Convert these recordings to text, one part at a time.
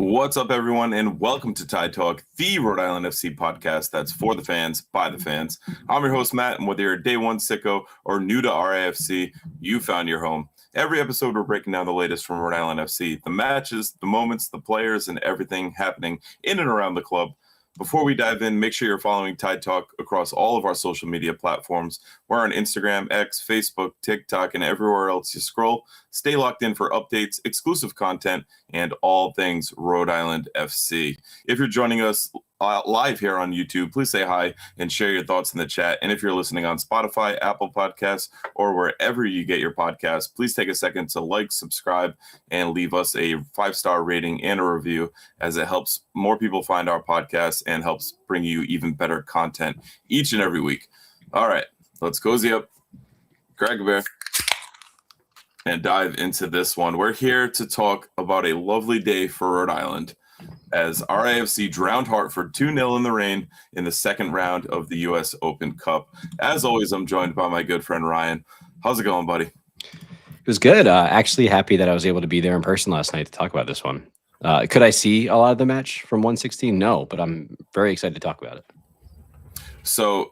What's up, everyone, and welcome to Tide Talk, the Rhode Island FC podcast that's for the fans, by the fans. I'm your host, Matt, and whether you're a day one sicko or new to RIFC, you found your home. Every episode, we're breaking down the latest from Rhode Island FC, the matches, the moments, the players, and everything happening in and around the club. Before we dive in, make sure you're following Tide Talk across all of our social media platforms. We're on Instagram, X, Facebook, TikTok, and everywhere else you scroll. Stay locked in for updates, exclusive content, and all things Rhode Island FC. If you're joining us live here on YouTube, please say hi and share your thoughts in the chat. And if you're listening on Spotify, Apple Podcasts, or wherever you get your podcasts, please take a second to like, subscribe, and leave us a 5-star rating and a review, as it helps more people find our podcast and helps bring you even better content each and every week. All right, let's cozy up, grab a beer, and dive into this one. We're here to talk about a lovely day for Rhode Island, as RIFC drowned Hartford 2-0 in the rain in the second round of the U.S. Open Cup. As always, I'm joined by my good friend Ryan. How's it going, buddy? It was good. Actually happy that I was able to be there in person last night to talk about this one. Could I see a lot of the match from 116? No, but I'm very excited to talk about it. So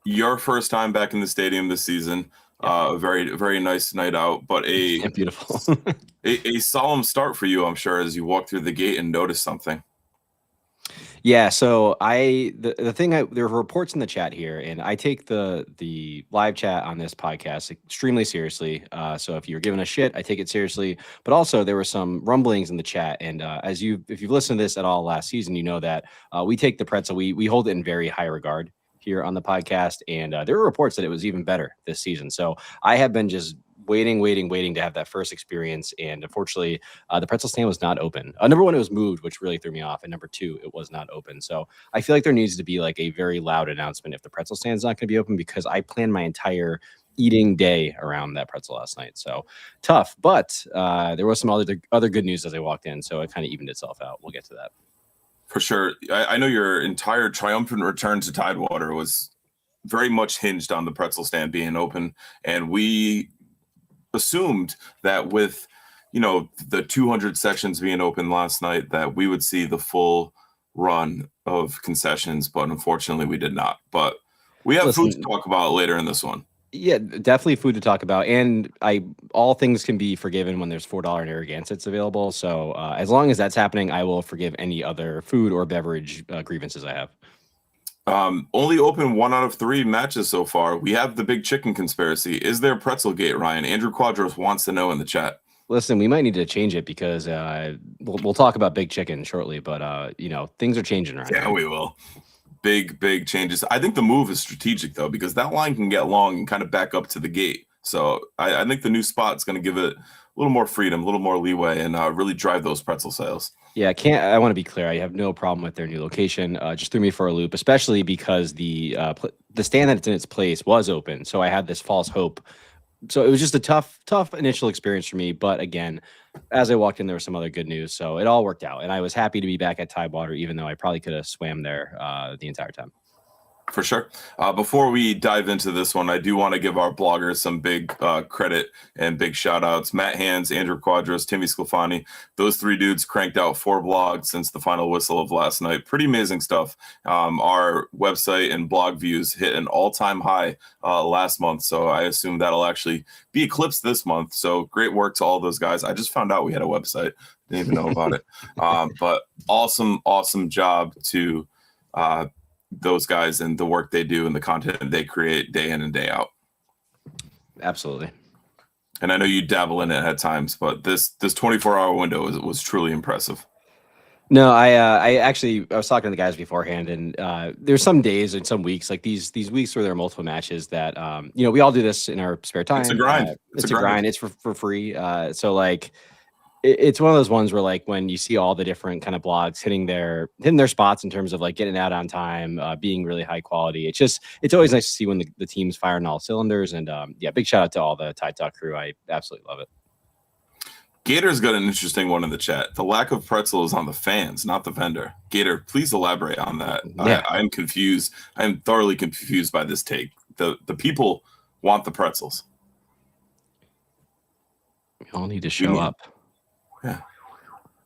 your first time back in the stadium this season, a very, very nice night out, but beautiful. a solemn start for you, I'm sure, as you walk through the gate and notice something. Yeah, so there are reports in the chat here, and I take the live chat on this podcast extremely seriously. So if you're giving a shit, I take it seriously. But also, there were some rumblings in the chat, and if you've listened to this at all last season, you know that we take the pretzel, we hold it in very high regard here on the podcast, and there were reports that it was even better this season. So I have been just waiting to have that first experience, and unfortunately the pretzel stand was not open. Number one, it was moved, which really threw me off, and number two, it was not open. So I feel like there needs to be like a very loud announcement if the pretzel stand is not going to be open, because I planned my entire eating day around that pretzel last night. So tough, but there was some other good news as I walked in, so it kind of evened itself out. We'll get to that. For sure. I know your entire triumphant return to Tidewater was very much hinged on the pretzel stand being open, and we assumed that with, the 200 sections being open last night, that we would see the full run of concessions, but unfortunately we did not. But we have food to talk about later in this one. Yeah, definitely food to talk about, and all things can be forgiven when there's $4 Narragansetts available. So as long as that's happening, I will forgive any other food or beverage grievances I have. Only open 1 out of 3 matches so far. We have the big chicken conspiracy. Is there Pretzelgate, Ryan? Andrew Quadros wants to know in the chat. Listen, we might need to change it, because we'll talk about big chicken shortly, but things are changing right now. Yeah, we will. Big changes. I think the move is strategic, though, because that line can get long and kind of back up to the gate. So I think the new spot is going to give it a little more freedom, a little more leeway, and really drive those pretzel sales. Yeah, I want to be clear. I have no problem with their new location. Just threw me for a loop, especially because the stand that's in its place was open. So I had this false hope. So it was just a tough initial experience for me. But again, as I walked in, there was some other good news. So it all worked out. And I was happy to be back at Tidewater, even though I probably could have swam there the entire time. For sure. Before we dive into this one, I do want to give our bloggers some big credit and big shout outs. Matt Hands, Andrew Quadros, Timmy Sclafani. Those 3 dudes cranked out 4 blogs since the final whistle of last night. Pretty amazing stuff. Our website and blog views hit an all-time high last month, so I assume that'll actually be eclipsed this month. So great work to all those guys. I just found out we had a website. Didn't even know about it. But awesome job to those guys and the work they do and the content they create day in and day out. Absolutely. And I know you dabble in it at times, but this 24-hour window was truly impressive. No, I was talking to the guys beforehand, and there's some days and some weeks, like these weeks where there are multiple matches that we all do this in our spare time. It's a grind. It's a grind. It's for free. So like it's one of those ones where, like, when you see all the different kind of blogs hitting their spots in terms of like getting out on time, being really high quality, it's always nice to see when the team's firing all cylinders. And big shout out to all the Tide Talk crew. I absolutely love it. Gator's got an interesting one in the chat. The lack of pretzel is on the fans, not the vendor. Gator, please elaborate on that. Yeah. I'm confused. I'm thoroughly confused by this take. The people want the pretzels. We all need to show up. Yeah.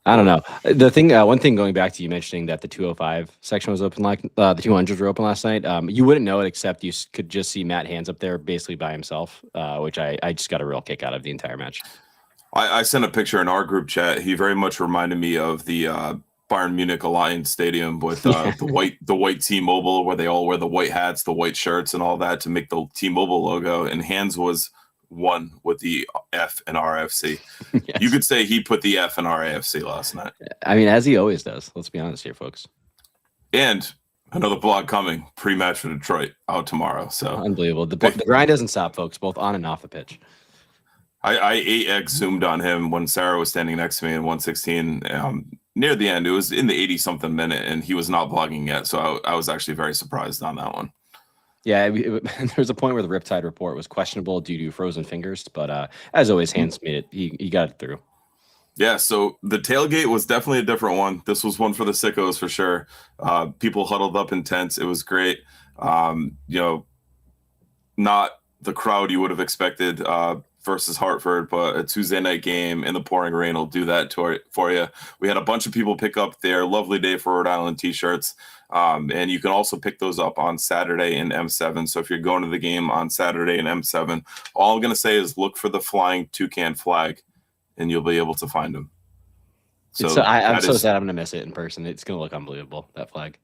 I don't know. The thing, one thing going back to you mentioning that the 205 section was open, like the 200s were open last night. You wouldn't know it except you could just see Matt Hands up there basically by himself, which I just got a real kick out of the entire match. I sent a picture in our group chat. He very much reminded me of the Bayern Munich Alliance Stadium with the white T-Mobile, where they all wear the white hats, the white shirts, and all that to make the T-Mobile logo. And Hands was one with the F in RIFC. Yes. You could say he put the F in RIFC last night. I mean, as he always does. Let's be honest here, folks. And another blog coming pre-match for Detroit out tomorrow. So unbelievable. The grind doesn't stop, folks, both on and off the pitch. I 8x zoomed on him when Sarah was standing next to me in 116 near the end. It was in the 80-something minute, and he was not blogging yet. So I was actually very surprised on that one. Yeah, there was a point where the Riptide report was questionable due to frozen fingers, but as always, Hands made it. He got it through. Yeah, so the tailgate was definitely a different one. This was one for the sickos for sure. People huddled up in tents. It was great. Not the crowd you would have expected versus Hartford, but a Tuesday night game in the pouring rain will do that for you. We had a bunch of people pick up their Lovely Day for Rhode Island t-shirts, and you can also pick those up on Saturday in M7. So if you're going to the game on Saturday in M7, all I'm going to say is look for the flying toucan flag, and you'll be able to find them. So I'm so sad I'm going to miss it in person. It's going to look unbelievable, that flag.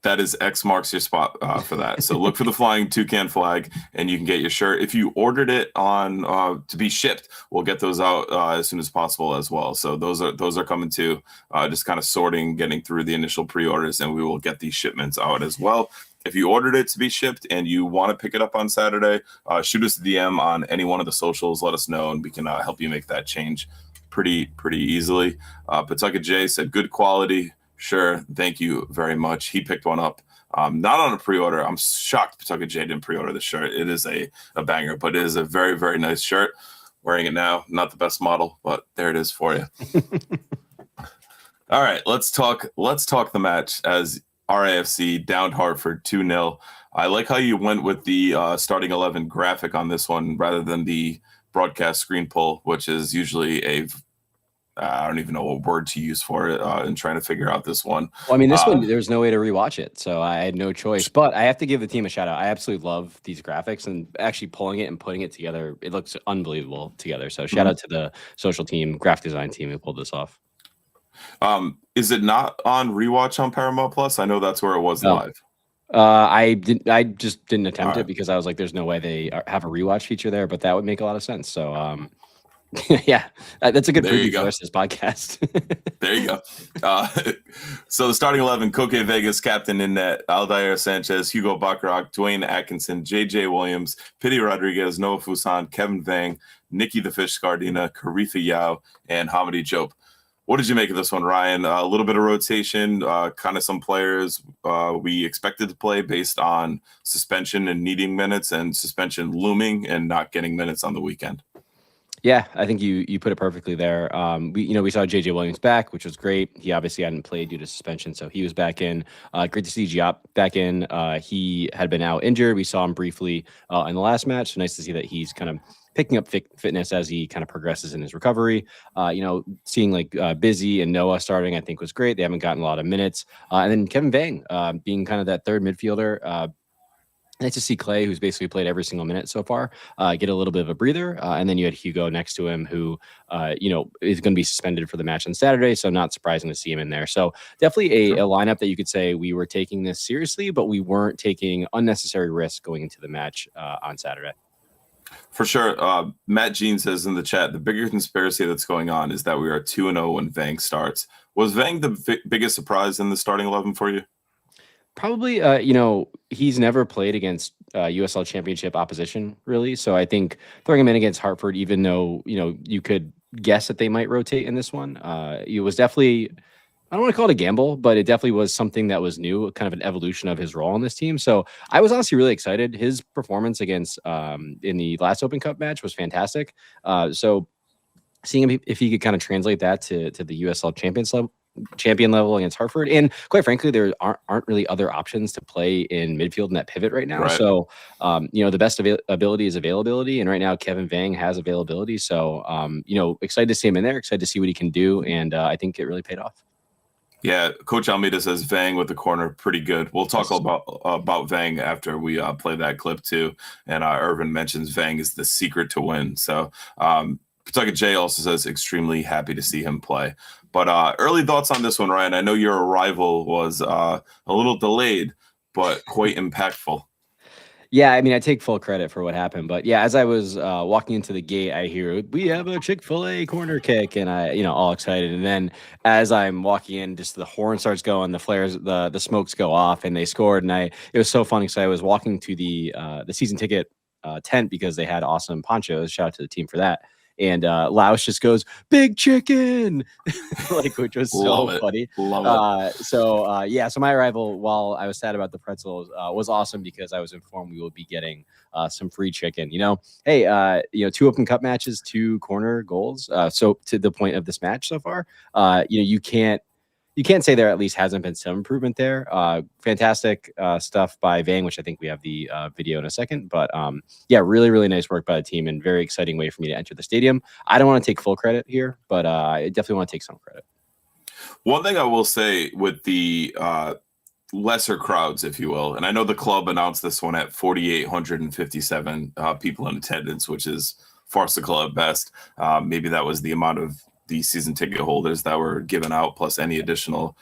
That is X marks your spot for that. So look for the flying toucan flag, and you can get your shirt. If you ordered it on to be shipped, we'll get those out as soon as possible as well. So those are coming too. Just kind of sorting, getting through the initial pre-orders, and we will get these shipments out as well. If you ordered it to be shipped and you want to pick it up on Saturday, shoot us a DM on any one of the socials. Let us know, and we can help you make that change pretty easily. Pawtucket J said good quality. Sure. Thank you very much. He picked one up. Not on a pre-order. I'm shocked Pawtucket J didn't pre-order the shirt. It is a banger, but it is a very, very nice shirt. Wearing it now. Not the best model, but there it is for you. All right. Let's talk the match as RIFC downed Hartford 2-0. I like how you went with the starting 11 graphic on this one rather than the broadcast screen pull, which is usually I don't even know what word to use for it in trying to figure out this one. Well, I mean, this one, there's no way to rewatch it, so I had no choice. But I have to give the team a shout out. I absolutely love these graphics, and actually pulling it and putting it together, it looks unbelievable together. So shout out to the social team, graphic design team who pulled this off. Is it not on rewatch on Paramount Plus? I know that's where it was live. I just didn't attempt it because I was like, there's no way they have a rewatch feature there, but that would make a lot of sense. So yeah, that's a good preview for this podcast. There you go. So the starting 11, Koke Vegas, captain in net, Aldair Sanchez, Hugo Baccarat, Dwayne Atkinson, JJ Williams, Pity Rodriguez, Noah Fusan, Kevin Vang, Nikki the Fish Scardina, Karifa Yao, and Hamidi Jope. What did you make of this one, Ryan? A little bit of rotation, kind of some players we expected to play based on suspension and needing minutes, and suspension looming and not getting minutes on the weekend. Yeah, I think you put it perfectly there. We saw JJ Williams back, which was great. He obviously hadn't played due to suspension, so he was back in. Great to see Giop back in. He had been out injured. We saw him briefly in the last match, so nice to see that he's kind of picking up fitness as he kind of progresses in his recovery. Seeing like Busy and Noah starting, I think was great. They haven't gotten a lot of minutes. And then Kevin Vang being kind of that third midfielder. Nice to see Clay, who's basically played every single minute so far, get a little bit of a breather. And then you had Hugo next to him, who, is going to be suspended for the match on Saturday. So not surprising to see him in there. So definitely a lineup that you could say we were taking this seriously, but we weren't taking unnecessary risks going into the match on Saturday. For sure. Matt Jean says in the chat, the bigger conspiracy that's going on is that we are 2-0 when Vang starts. Was Vang the biggest surprise in the starting 11 for you? Probably, he's never played against USL Championship opposition, really. So I think throwing him in against Hartford, even though, you could guess that they might rotate in this one, it was definitely, I don't want to call it a gamble, but it definitely was something that was new, kind of an evolution of his role on this team. So I was honestly really excited. His performance against in the last Open Cup match was fantastic. So seeing him, if he could kind of translate that to the USL champion level against Hartford. And quite frankly, there aren't really other options to play in midfield in that pivot right now. Right. So, the best ability is availability. And right now, Kevin Vang has availability. So, excited to see him in there, excited to see what he can do. And I think it really paid off. Yeah, Coach Almeida says Vang with the corner, pretty good. We'll talk about Vang after we play that clip too. And Irvin mentions Vang is the secret to win. So Pawtucket Jay also says extremely happy to see him play. But early thoughts on this one, Ryan. I know your arrival was a little delayed, but quite impactful. Yeah, I mean, I take full credit for what happened, but yeah, as I was walking into the gate, I hear we have a Chick-fil-A corner kick, and I, all excited. And then as I'm walking in, just the horn starts going, the flares, the smokes go off, and they scored. And it was so funny. So I was walking to the season ticket tent because they had awesome ponchos. Shout out to the team for that. And Laos just goes, "Big chicken," which was so funny. Love it. So my arrival, while I was sad about the pretzels, was awesome because I was informed we will be getting some free chicken. 2 Open Cup matches, 2 corner goals. So to the point of this match so far, you can't say there at least hasn't been some improvement there. Fantastic stuff by Vang, which I think we have the video in a second. But really, really nice work by the team and very exciting way for me to enter the stadium. I don't want to take full credit here, but I definitely want to take some credit. One thing I will say with the lesser crowds, if you will, and I know the club announced this one at 4,857 people in attendance, which is farcical at best. Maybe that was the amount of the season ticket holders that were given out, plus any additional,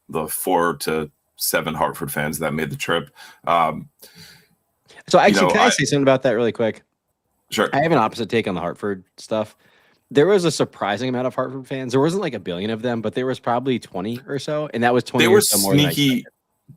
the 4 to 7 Hartford fans that made the trip. So actually, can I say something about that really quick? Sure. I have an opposite take on the Hartford stuff. There was a surprising amount of Hartford fans. There wasn't like 1 billion of them, but there was probably 20 or so, and that was 20. They were sneaky.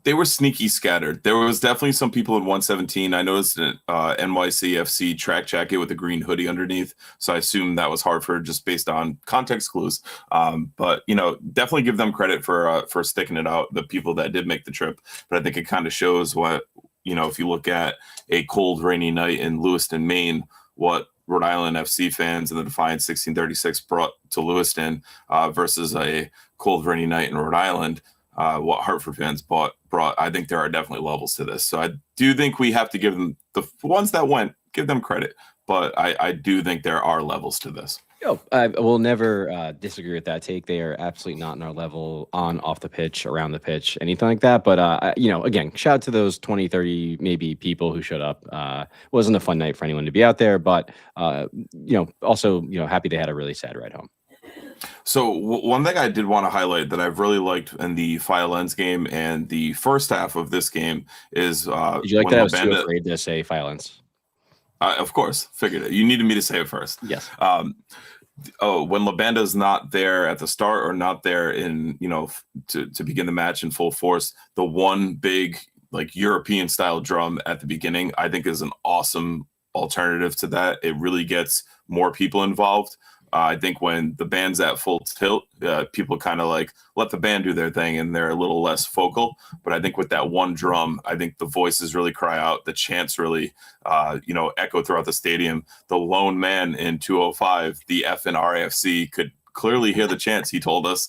They were sneaky scattered. There was definitely some people in 117. I noticed an NYCFC track jacket with a green hoodie underneath. So I assume that was Hartford just based on context clues. But, definitely give them credit for sticking it out, the people that did make the trip. But I think it kind of shows what, if you look at a cold, rainy night in Lewiston, Maine, what Rhode Island FC fans and the Defiant 1636 brought to Lewiston versus a cold, rainy night in Rhode Island. What Hartford fans brought. I think there are definitely levels to this. So I do think we have to give them, the ones that went, give them credit. But I do think there are levels to this. I will never disagree with that take. They are absolutely not in our level on, off the pitch, around the pitch, anything like that. But, again, shout out to those 20, 30 maybe people who showed up. Wasn't a fun night for anyone to be out there. But, also, happy they had a really sad ride home. So one thing I did want to highlight that I've really liked in the Violence game and the first half of this game is did you like that? I was too afraid to say Violence. Of course, figured it. You needed me to say it first. Yes. When Labanda's not there at the start or not there in to begin the match in full force, the one big European style drum at the beginning I think is an awesome alternative to that. It really gets more people involved. I think when the band's at full tilt, people kind of let the band do their thing and they're a little less focal. But I think with that one drum, I think the voices really cry out. The chants really, echo throughout the stadium. The lone man in 205, the F in RIFC, could clearly hear the chants. He told us,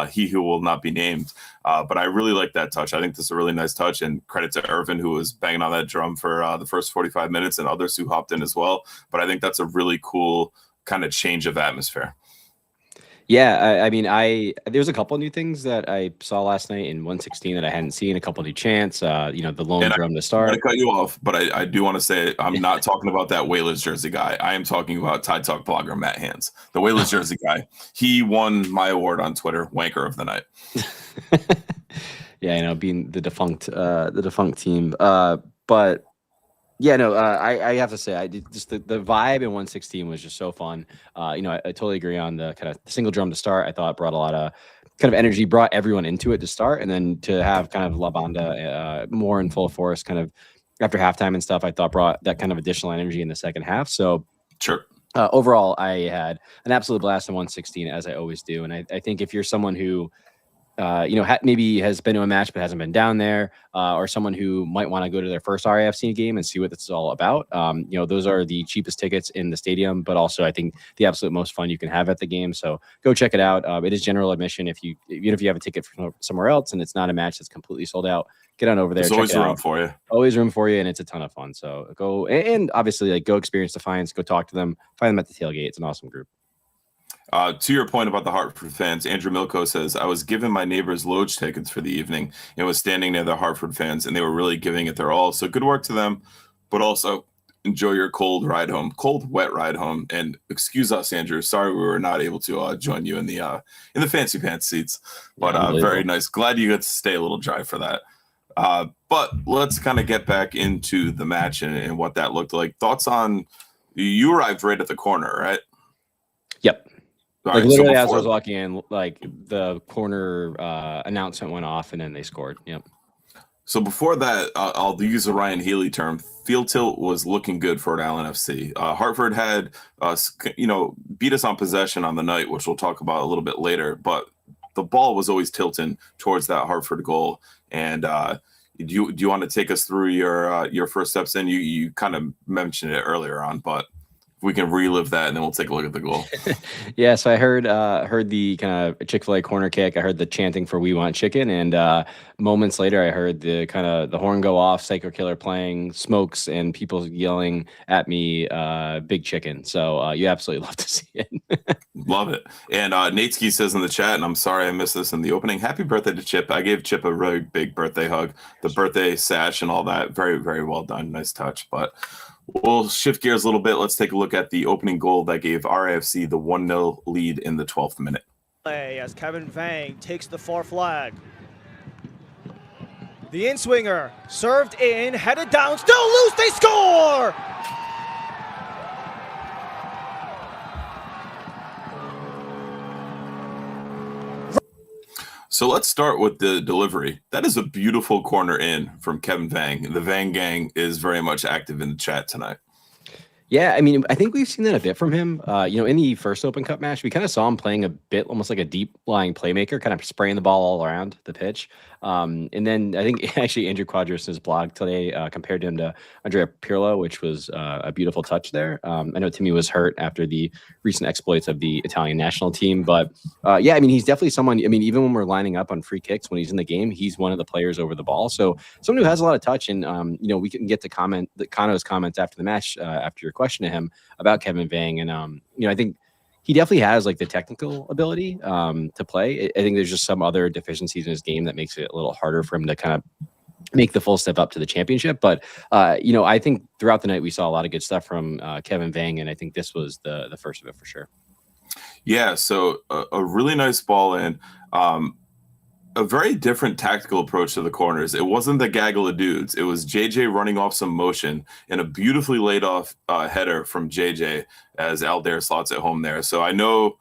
he who will not be named. But I really like that touch. I think this is a really nice touch, and credit to Irvin, who was banging on that drum for the first 45 minutes, and others who hopped in as well. But I think that's a really cool kind of change of atmosphere. Yeah, I mean, there's a couple new things that I saw last night in 116 that I hadn't seen. A couple new chants, the lone drum to start. I'm going to cut you off, but I do want to say I'm not talking about that Whalers jersey guy. I am talking about Tide Talk blogger Matt Hands, the Whalers jersey guy. He won my award on Twitter, Wanker of the Night. Yeah, being the defunct team. But yeah, no, I have to say, I did just the vibe in 116 was just so fun. I totally agree on the kind of single drum to start. I thought it brought a lot of kind of energy, brought everyone into it to start, and then to have kind of La Banda more in full force kind of after halftime and stuff, I thought brought that kind of additional energy in the second half. So sure. Overall, I had an absolute blast in 116, as I always do. And I think if you're someone who maybe has been to a match but hasn't been down there, or someone who might want to go to their first RIFC game and see what this is all about. Those are the cheapest tickets in the stadium, but also I think the absolute most fun you can have at the game. So go check it out. It is general admission. Even if you have a ticket from somewhere else and it's not a match that's completely sold out, get on over there. There's always room for you. Always room for you, and it's a ton of fun. So go, and obviously go experience the Defiance. Go talk to them. Find them at the tailgate. It's an awesome group. To your point about the Hartford fans, Andrew Milko says, I was given my neighbor's Loge tickets for the evening and was standing near the Hartford fans, and they were really giving it their all. So good work to them, but also enjoy your cold, wet ride home. And excuse us, Andrew. Sorry we were not able to join you in the fancy pants seats, but very nice. Glad you got to stay a little dry for that. But let's kind of get back into the match and what that looked like. Thoughts on, you arrived right at the corner, right? Yep. Right, literally as I was walking in, the corner announcement went off and then they scored. Yep. So before that, I'll use a Ryan Healy term. Field tilt was looking good for Rhode Island FC. Hartford had, beat us on possession on the night, which we'll talk about a little bit later. But the ball was always tilting towards that Hartford goal. And do you want to take us through your first steps in? You kind of mentioned it earlier on, but we can relive that and then we'll take a look at the goal. Yeah, so I heard the kind of Chick-fil-A corner kick. I heard the chanting for "We Want Chicken," and moments later I heard the horn go off, Psycho Killer playing, smokes, and people yelling at me, "Big Chicken." So you absolutely love to see it. Love it. And Nateski says in the chat, and I'm sorry I missed this in the opening, happy birthday to Chip. I gave Chip a really big birthday hug, the birthday sash and all that. Very, very well done. Nice touch. But we'll shift gears a little bit. Let's take a look at the opening goal that gave RIFC the 1-0 lead in the 12th minute. As Kevin Vang takes the far flag. The in-swinger, served in, headed down, still loose, they score! So let's start with the delivery. That is a beautiful corner in from Kevin Vang. The Vang gang is very much active in the chat tonight. Yeah, I mean, I think we've seen that a bit from him. In the first Open Cup match, we kind of saw him playing a bit almost like a deep lying playmaker, kind of spraying the ball all around the pitch. And then I think actually Andrew Quadros in his blog today compared him to Andrea Pirlo, which was a beautiful touch there. I know Timmy was hurt after the recent exploits of the Italian national team, but yeah, I mean, he's definitely someone, I mean, even when we're lining up on free kicks, when he's in the game, he's one of the players over the ball. So someone who has a lot of touch, and we can get to Kano's comments after the match, after your question to him about Kevin Vang. And, I think he definitely has like the technical ability to play. I think there's just some other deficiencies in his game that makes it a little harder for him to kind of make the full step up to the championship. But, I think throughout the night, we saw a lot of good stuff from Kevin Vang. And I think this was the first of it for sure. Yeah. So a really nice ball in. A very different tactical approach to the corners. It wasn't the gaggle of dudes. It was JJ running off some motion and a beautifully laid off header from JJ as Aldair slots it home there. So I know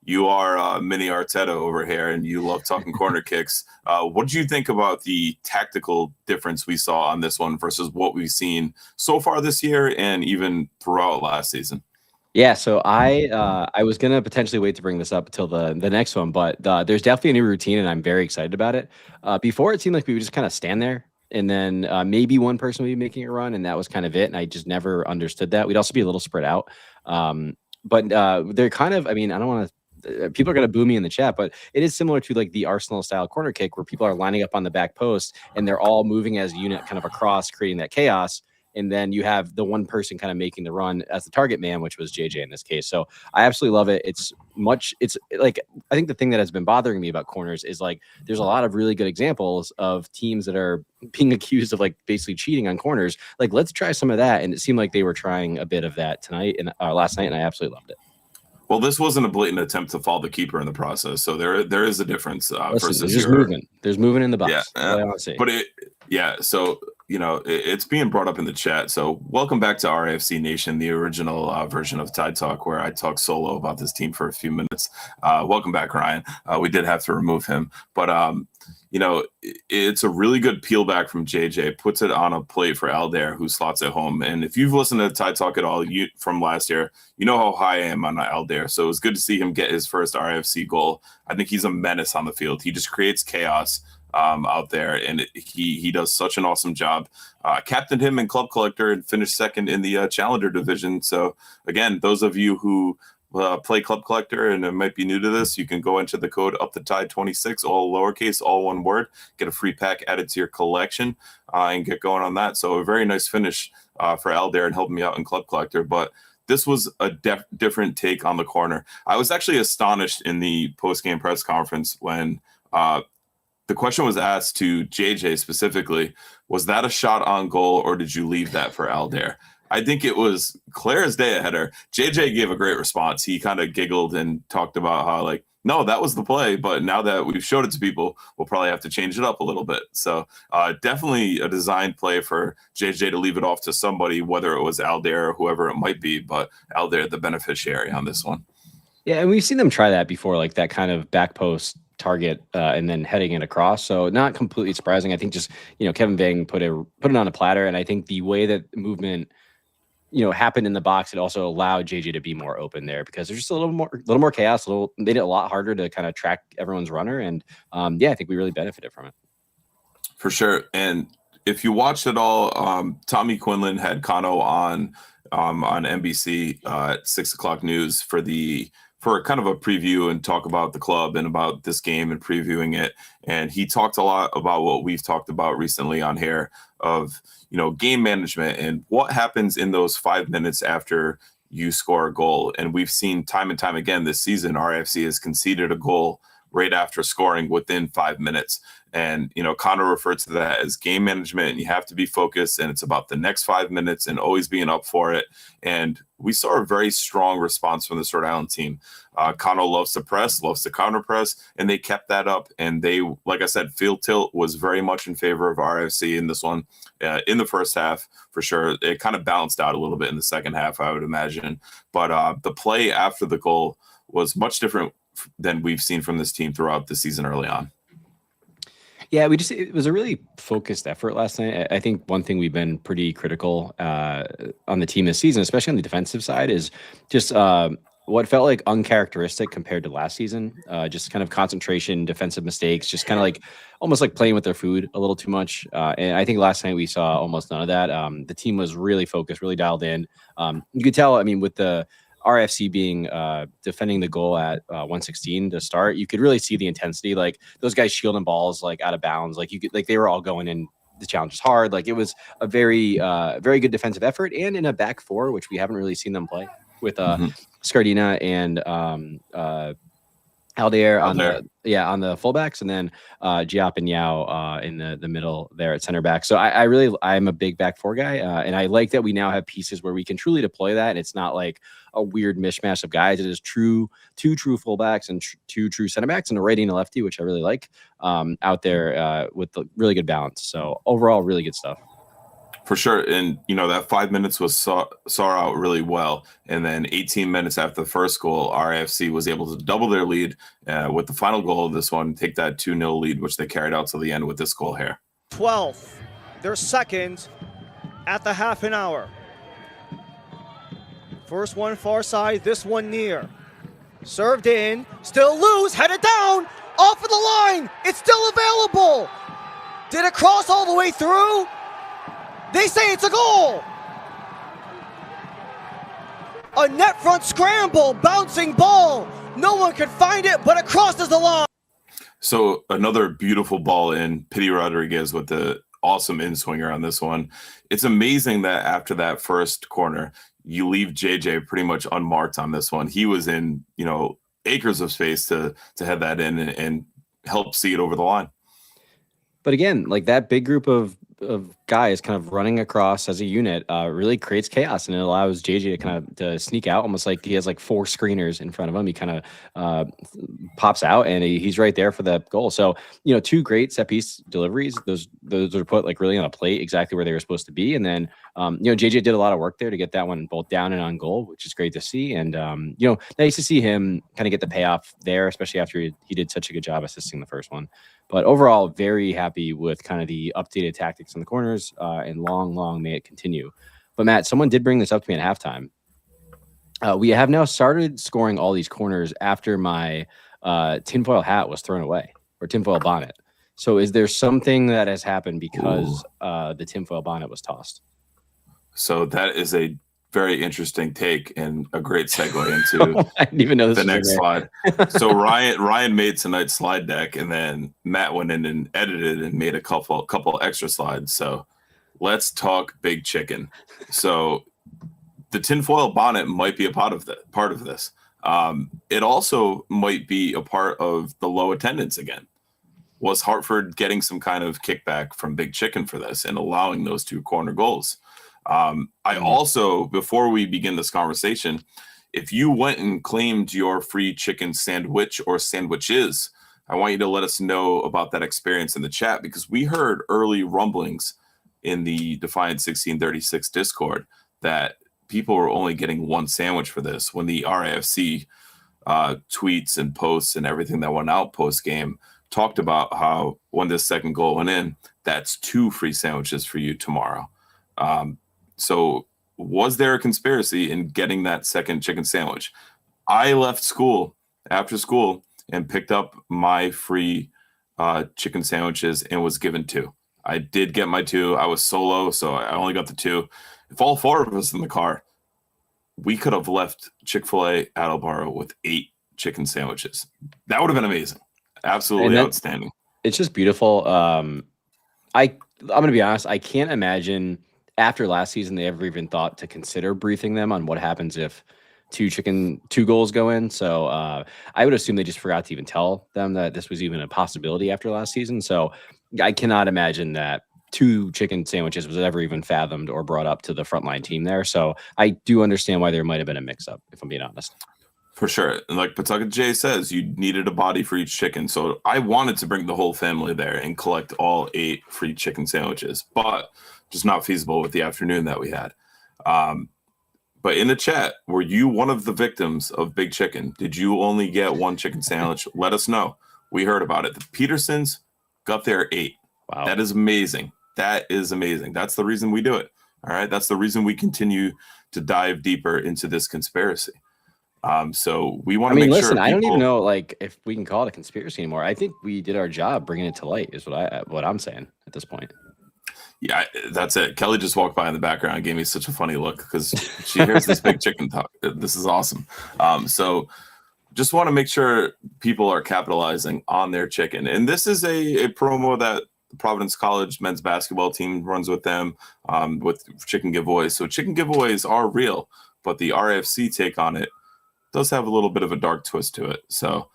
you are mini Arteta over here and you love talking corner kicks. What did you think about the tactical difference we saw on this one versus what we've seen so far this year and even throughout last season? Yeah, so I was gonna potentially wait to bring this up until the next one, but there's definitely a new routine, and I'm very excited about it. Before it seemed like we would just kind of stand there, and then maybe one person would be making a run, and that was kind of it. And I just never understood that. We'd also be a little spread out, but they're kind of. I mean, I don't want to. People are gonna boo me in the chat, but it is similar to like the Arsenal style corner kick, where people are lining up on the back post and they're all moving as a unit, kind of across, creating that chaos. And then you have the one person kind of making the run as the target man, which was JJ in this case. So I absolutely love it. It's like, I think the thing that has been bothering me about corners is like, there's a lot of really good examples of teams that are being accused of like basically cheating on corners. Like, let's try some of that. And it seemed like they were trying a bit of that tonight and last night. And I absolutely loved it. Well, this wasn't a blatant attempt to foul the keeper in the process. So there is a difference. Listen, there's movement in the box. Yeah, but so it's being brought up in the chat. So welcome back to RIFC Nation, the original version of Tide Talk, where I talk solo about this team for a few minutes. Welcome back, Ryan. We did have to remove him, but it's a really good peel back from JJ, puts it on a plate for Aldair, who slots it home. And if you've listened to Tide Talk at all from last year, you know how high I am on Aldair. So it was good to see him get his first RIFC goal. I think he's a menace on the field. He just creates chaos out there, and he does such an awesome job. Captained him in Club Collector and finished second in the Challenger division. So again, those of you who play Club Collector and might be new to this, you can go into the code UpTheTide26, all lowercase, all one word, get a free pack added to your collection, and get going on that. So a very nice finish for Aldair and helping me out in Club Collector. But this was a different take on the corner. I was actually astonished in the post-game press conference when the question was asked to JJ specifically, was that a shot on goal or did you leave that for Aldair? I think it was clear as day a header. JJ gave a great response. He kind of giggled and talked about how, no, that was the play, but now that we've showed it to people, we'll probably have to change it up a little bit. So definitely a designed play for JJ to leave it off to somebody, whether it was Aldair or whoever it might be, but Aldair the beneficiary on this one. Yeah, and we've seen them try that before, like that kind of back post target and then heading it across. So not completely surprising. I think just, Kevin Vang put it on a platter. And I think the way that movement, happened in the box, it also allowed JJ to be more open there because there's just a little more chaos, made it a lot harder to kind of track everyone's runner. And I think we really benefited from it. For sure. And if you watched it all, Tommy Quinlan had Kano on NBC at 6:00 news for kind of a preview and talk about the club and about this game and previewing it. And he talked a lot about what we've talked about recently on here of, game management and what happens in those 5 minutes after you score a goal. And we've seen time and time again this season, RFC has conceded a goal right after scoring within 5 minutes. And, Connor referred to that as game management, and you have to be focused, and it's about the next 5 minutes and always being up for it. And we saw a very strong response from this Rhode Island team. Connor loves to press, loves to counter press, and they kept that up. And they, like I said, field tilt was very much in favor of RFC in this one in the first half, for sure. It kind of balanced out a little bit in the second half, I would imagine. But the play after the goal was much different than we've seen from this team throughout the season early on. Yeah, it was a really focused effort last night. I think one thing we've been pretty critical on the team this season, especially on the defensive side, is just what felt like uncharacteristic compared to last season. Just kind of concentration, defensive mistakes, just kind of almost like playing with their food a little too much. And I think last night we saw almost none of that. The team was really focused, really dialed in. You could tell, with the RFC being defending the goal at 116 to start, you could really see the intensity. Like those guys shielding balls out of bounds. They were all going in. The challenge is hard. It was a very good defensive effort, and in a back four, which we haven't really seen them play with Scardina and Aldair on the fullbacks, and then Giap and Yao in the middle there at center back. So I'm a big back four guy, and I like that we now have pieces where we can truly deploy that, and it's not like a weird mishmash of guys. It is two true fullbacks and two true center backs and a righty and a lefty, which I really like out there with the really good balance. So overall, really good stuff. For sure. And, that 5 minutes was saw out really well. And then 18 minutes after the first goal, RFC was able to double their lead with the final goal of this one, take that 2-0 lead, which they carried out to the end with this goal here. 12th, their second at the half an hour. First one far side, this one near. Served in, still loose, headed down, off of the line. It's still available. Did it cross all the way through? They say it's a goal. A net front scramble, bouncing ball. No one could find it, but it crosses the line. So another beautiful ball in. Pity Rodriguez with the awesome in-swinger on this one. It's amazing that after that first corner, you leave JJ pretty much unmarked on this one. He was in, acres of space to head that in and help see it over the line. But again, that big group of of guys kind of running across as a unit really creates chaos, and it allows JJ to kind of to sneak out, almost like he has like 4 screeners in front of him. He kind of pops out, and he's right there for the goal. So 2 great set piece deliveries. Those are put like really on a plate, exactly where they were supposed to be. And then JJ did a lot of work there to get that one both down and on goal, which is great to see. And nice to see him kind of get the payoff there, especially after he did such a good job assisting the first one. But overall, very happy with kind of the updated tactics in the corners, and long may it continue. But Matt, someone did bring this up to me at halftime. We have now started scoring all these corners after my tinfoil hat was thrown away, or tinfoil bonnet. So is there something that has happened because the tinfoil bonnet was tossed? So that is a very interesting take and a great segue into I didn't even know this the was next slide. So Ryan made tonight's slide deck, and then Matt went in and edited and made a couple extra slides. So let's talk Big Chicken. So the tinfoil bonnet might be a part of this. It also might be a part of the low attendance again. Was Hartford getting some kind of kickback from Big Chicken for this and allowing those 2 corner goals? I also, before we begin this conversation, if you went and claimed your free chicken sandwich or sandwiches, I want you to let us know about that experience in the chat, because we heard early rumblings in the Defiant 1636 Discord that people were only getting 1 sandwich for this, when the RIFC tweets and posts and everything that went out post game talked about how when this second goal went in, that's 2 free sandwiches for you tomorrow. So was there a conspiracy in getting that second chicken sandwich? I left school after school and picked up my free chicken sandwiches and was given 2. I did get my 2. I was solo, so I only got the 2. If all 4 of us in the car, we could have left Chick-fil-A Attleboro with 8 chicken sandwiches. That would have been amazing. Absolutely outstanding. It's just beautiful. I'm going to be honest. I can't imagine after last season they ever even thought to consider briefing them on what happens if 2 goals go in. So I would assume they just forgot to even tell them that this was even a possibility after last season. So I cannot imagine that 2 chicken sandwiches was ever even fathomed or brought up to the frontline team there. So I do understand why there might have been a mix-up, if I'm being honest. For sure. And like Pawtucket Jay says, you needed a body for each chicken. So I wanted to bring the whole family there and collect all 8 free chicken sandwiches, but just not feasible with the afternoon that we had. But in the chat, were you one of the victims of Big Chicken? Did you only get 1 chicken sandwich? Let us know. We heard about it. The Petersons got their 8. Wow. That is amazing. That is amazing. That's the reason we do it. All right. That's the reason we continue to dive deeper into this conspiracy. So we want to make sure. I don't even know if we can call it a conspiracy anymore. I think we did our job bringing it to light, is what I'm saying at this point. Yeah, that's it. Kelly just walked by in the background and gave me such a funny look because she hears this Big Chicken talk. This is awesome. So just want to make sure people are capitalizing on their chicken. And this is a promo that the Providence College men's basketball team runs with them with chicken giveaways. So chicken giveaways are real, but the RIFC take on it does have a little bit of a dark twist to it. So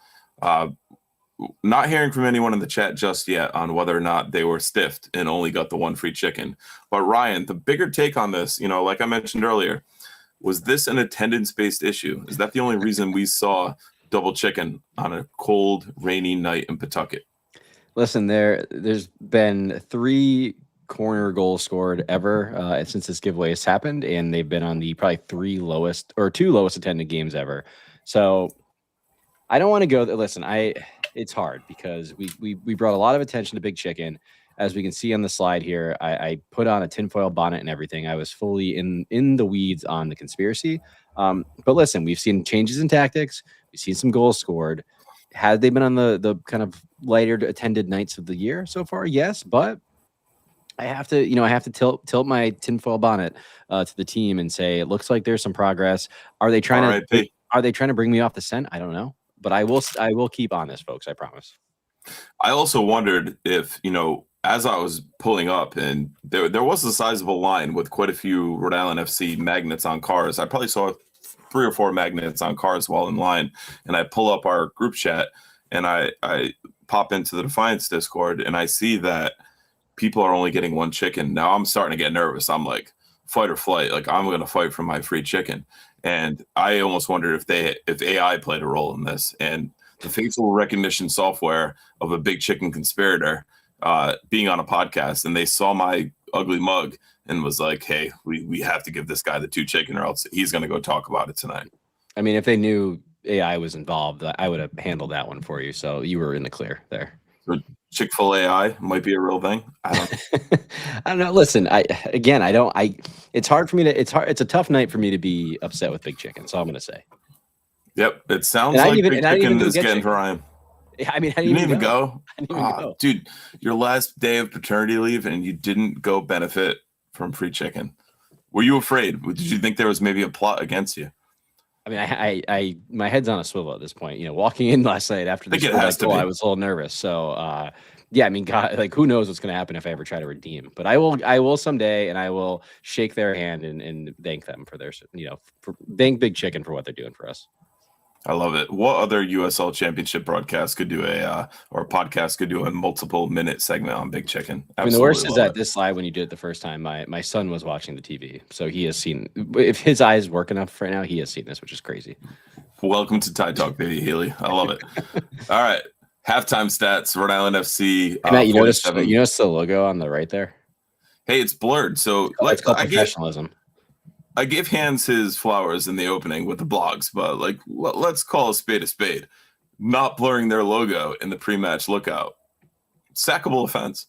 not hearing from anyone in the chat just yet on whether or not they were stiffed and only got the 1 free chicken. But Ryan, the bigger take on this, like I mentioned earlier, was this an attendance-based issue? Is that the only reason we saw double chicken on a cold, rainy night in Pawtucket? Listen, there's been 3 corner goals scored ever since this giveaway has happened, and they've been on the probably 2 lowest attended games ever. So I don't want to go. Listen, it's hard because we brought a lot of attention to Big Chicken. As we can see on the slide here, I put on a tinfoil bonnet and everything. I was fully in the weeds on the conspiracy. But listen, we've seen changes in tactics. We've seen some goals scored. Had they been on the kind of lighter attended nights of the year so far? Yes, but I have to tilt my tinfoil bonnet to the team and say it looks like there's some progress. Are they trying to bring me off the scent? I don't know, but I will keep on this, folks. I promise. I also wondered if as I was pulling up, and there was a sizable line with quite a few Rhode Island FC magnets on cars. I probably saw 3 or 4 magnets on cars while in line, and I pull up our group chat and I pop into the Defiance Discord and I see that people are only getting one chicken. Now I'm starting to get nervous. I'm like, fight or flight. Like, I'm going to fight for my free chicken. And I almost wondered if AI played a role in this. And the facial recognition software of a big chicken conspirator being on a podcast, and they saw my ugly mug and was like, hey, we have to give this guy the 2 chicken or else he's going to go talk about it tonight. I mean, if they knew AI was involved, I would have handled that one for you. So you were in the clear there. So Chick-fil-A AI might be a real thing. I don't know. I don't know. Listen, it's hard for me to, it's a tough night for me to be upset with Big Chicken. So I'm going to say. Yep. It sounds like Big Chicken is getting for Ryan. I mean, I didn't even go. I didn't even go. Dude, your last day of paternity leave and you didn't go benefit from free chicken. Were you afraid? Did you think there was maybe a plot against you? I mean, I my head's on a swivel at this point. You know, walking in last night after the school, I was a little nervous. So, yeah, I mean, God, like, who knows what's going to happen if I ever try to redeem? But I will someday, and I will shake their hand and thank them for their, thank Big Chicken for what they're doing for us. I love it. What other USL Championship broadcast could do or a podcast could do a multiple-minute segment on Big Chicken? Absolutely. I mean, the worst is that this live, when you did it the first time, my son was watching the TV, so he has seen. If his eyes work enough right now, he has seen this, which is crazy. Welcome to Tide Talk, baby, Healy. I love it. All right, halftime stats: Rhode Island FC. Hey, Matt, you notice the logo on the right there? Hey, it's blurred, so it's called professionalism. I give Hans his flowers in the opening with the blogs, but like, let's call a spade a spade. Not blurring their logo in the pre-match lookout. Sackable offense.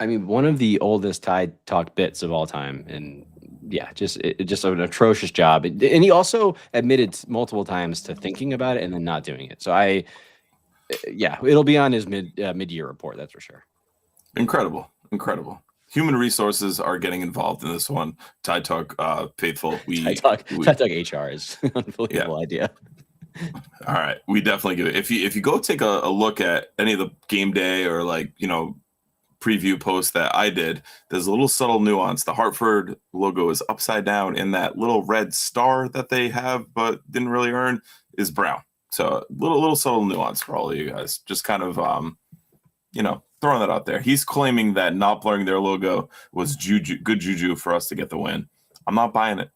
I mean, one of the oldest Tide Talk bits of all time. And yeah, just an atrocious job. And he also admitted multiple times to thinking about it and then not doing it. So it'll be on his mid-year report. That's for sure. Incredible. Human resources are getting involved in this one. Tide Talk faithful. Tide Talk HR is an unbelievable idea. All right, we definitely give it. If you go take a look at any of the game day or preview posts that I did, there's a little subtle nuance. The Hartford logo is upside down, and that little red star that they have but didn't really earn is brown. So little subtle nuance for all of you guys. Just kind of throwing that out there. He's claiming that not blurring their logo was good juju for us to get the win. I'm not buying it.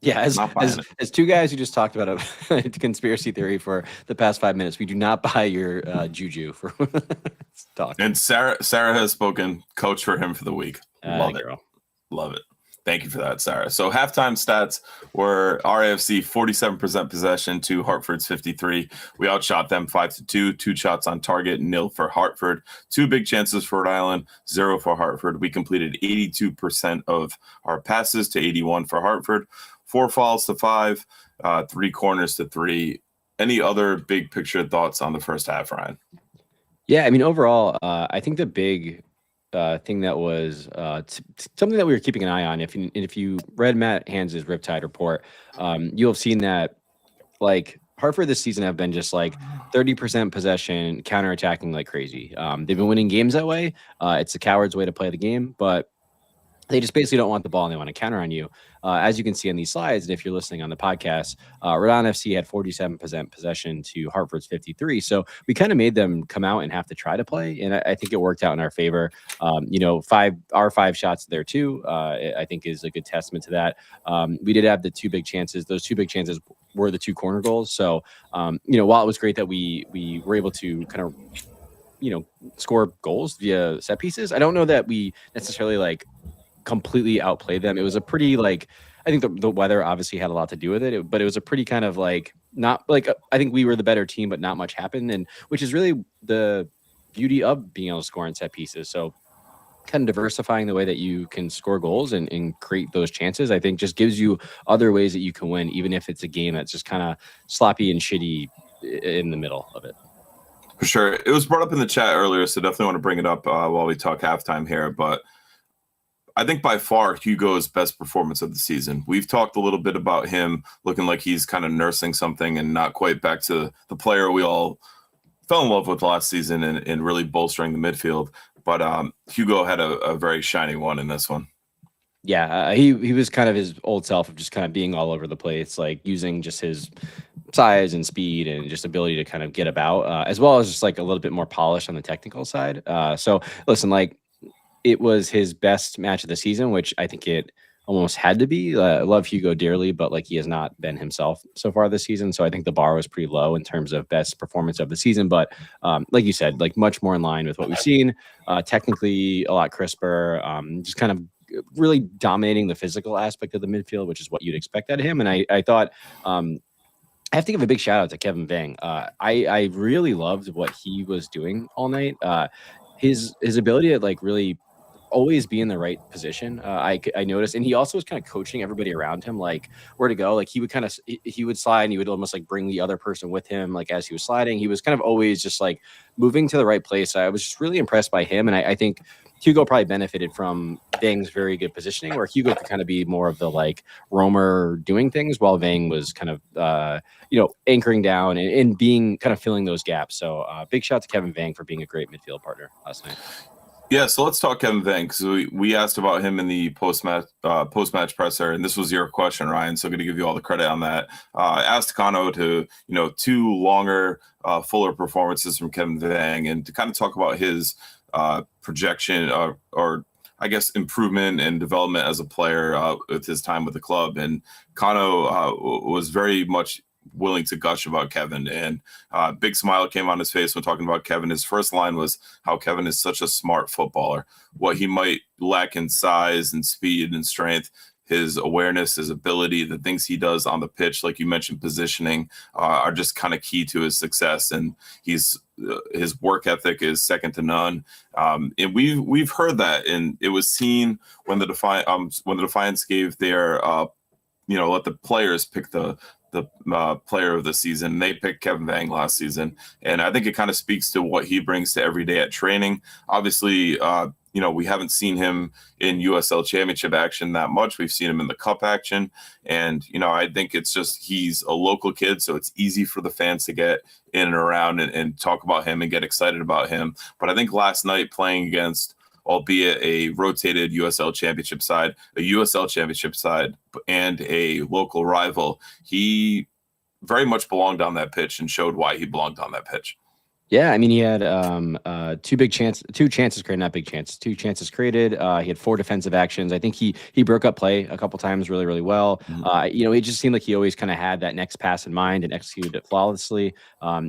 Yeah, as two guys who just talked about a conspiracy theory for the past 5 minutes, we do not buy your juju for talk. And Sarah has spoken. Coach for him for the week. Love it. Thank you for that, Sarah. So halftime stats were RIFC 47% possession to Hartford's 53. We outshot them 5-2, 2 shots on target, 0 for Hartford, 2 big chances for Rhode Island, 0 for Hartford. We completed 82% of our passes to 81 for Hartford, 4 fouls to 5, 3 corners to 3. Any other big picture thoughts on the first half, Ryan? Yeah, I mean, overall, I think the big thing that was something that we were keeping an eye on. If you read Matt Hans's Riptide report, you'll have seen that like Hartford this season have been just like 30% possession, counterattacking like crazy. They've been winning games that way. It's the coward's way to play the game, but they just basically don't want the ball and they want to counter on you. As you can see on these slides, and if you're listening on the podcast, Rhode Island FC had 47% possession to Hartford's 53. So we kind of made them come out and have to try to play. And I think it worked out in our favor. Our 5 shots there too, I think is a good testament to that. We did have the 2 big chances. Those 2 big chances were the 2 corner goals. So, while it was great that we were able to kind of, score goals via set pieces, I don't know that we necessarily completely outplayed them. It was a pretty I think the weather obviously had a lot to do with it, but it was a pretty kind of not I think we were the better team, but not much happened, and which is really the beauty of being able to score in set pieces. So kind of diversifying the way that you can score goals and create those chances, I think just gives you other ways that you can win, even if it's a game that's just kind of sloppy and shitty in the middle of it. For sure. It was brought up in the chat earlier, so definitely want to bring it up while we talk halftime here, but I think by far Hugo's best performance of the season. We've talked a little bit about him looking like he's kind of nursing something and not quite back to the player we all fell in love with last season and really bolstering the midfield. But Hugo had a very shiny one in this one. Yeah, he was kind of his old self of just kind of being all over the place, using just his size and speed and just ability to kind of get about, as well as just a little bit more polished on the technical side. So listen, it was his best match of the season, which I think it almost had to be. I love Hugo dearly, but like he has not been himself so far this season. So I think the bar was pretty low in terms of best performance of the season. But like you said, like much more in line with what we've seen. Technically a lot crisper, just kind of really dominating the physical aspect of the midfield, which is what you'd expect out of him. And I thought I have to give a big shout out to Kevin Vang. I really loved what he was doing all night. His ability to like really always be in the right position. I noticed, and he also was kind of coaching everybody around him, like where to go. Like he would slide, and he would almost like bring the other person with him. Like as he was sliding, he was kind of always just like moving to the right place. I was just really impressed by him, and I think Hugo probably benefited from Vang's very good positioning, where Hugo could kind of be more of the like roamer doing things, while Vang was kind of anchoring down and being kind of filling those gaps. So big shout out to Kevin Vang for being a great midfield partner last night. Yeah, so let's talk Kevin Vang, because we asked about him in the post-match presser, and this was your question, Ryan, so I'm going to give you all the credit on that. I asked Kano to, 2 longer, fuller performances from Kevin Vang, and to kind of talk about his projection or I guess improvement and development as a player with his time with the club. And Kano was very much willing to gush about Kevin, and big smile came on his face when talking about Kevin. His first line was how Kevin is such a smart footballer. What he might lack in size and speed and strength, his awareness, his ability, the things he does on the pitch, like you mentioned, positioning, are just kind of key to his success. And his work ethic is second to none. And we've heard that, and it was seen when the Defiance gave their let the players pick the player of the season. They picked Kevin Vang last season, and I think it kind of speaks to what he brings to every day at training. Obviously, we haven't seen him in USL Championship action that much. We've seen him in the Cup action, and I think it's just he's a local kid, so it's easy for the fans to get in and around and talk about him and get excited about him. But I think last night, playing against, albeit a rotated USL Championship side, and a local rival, he very much belonged on that pitch and showed why he belonged on that pitch. Yeah, I mean, he had two chances created. He had 4 defensive actions. I think he broke up play a couple times really, really well. Mm-hmm. It just seemed like he always kind of had that next pass in mind and executed it flawlessly.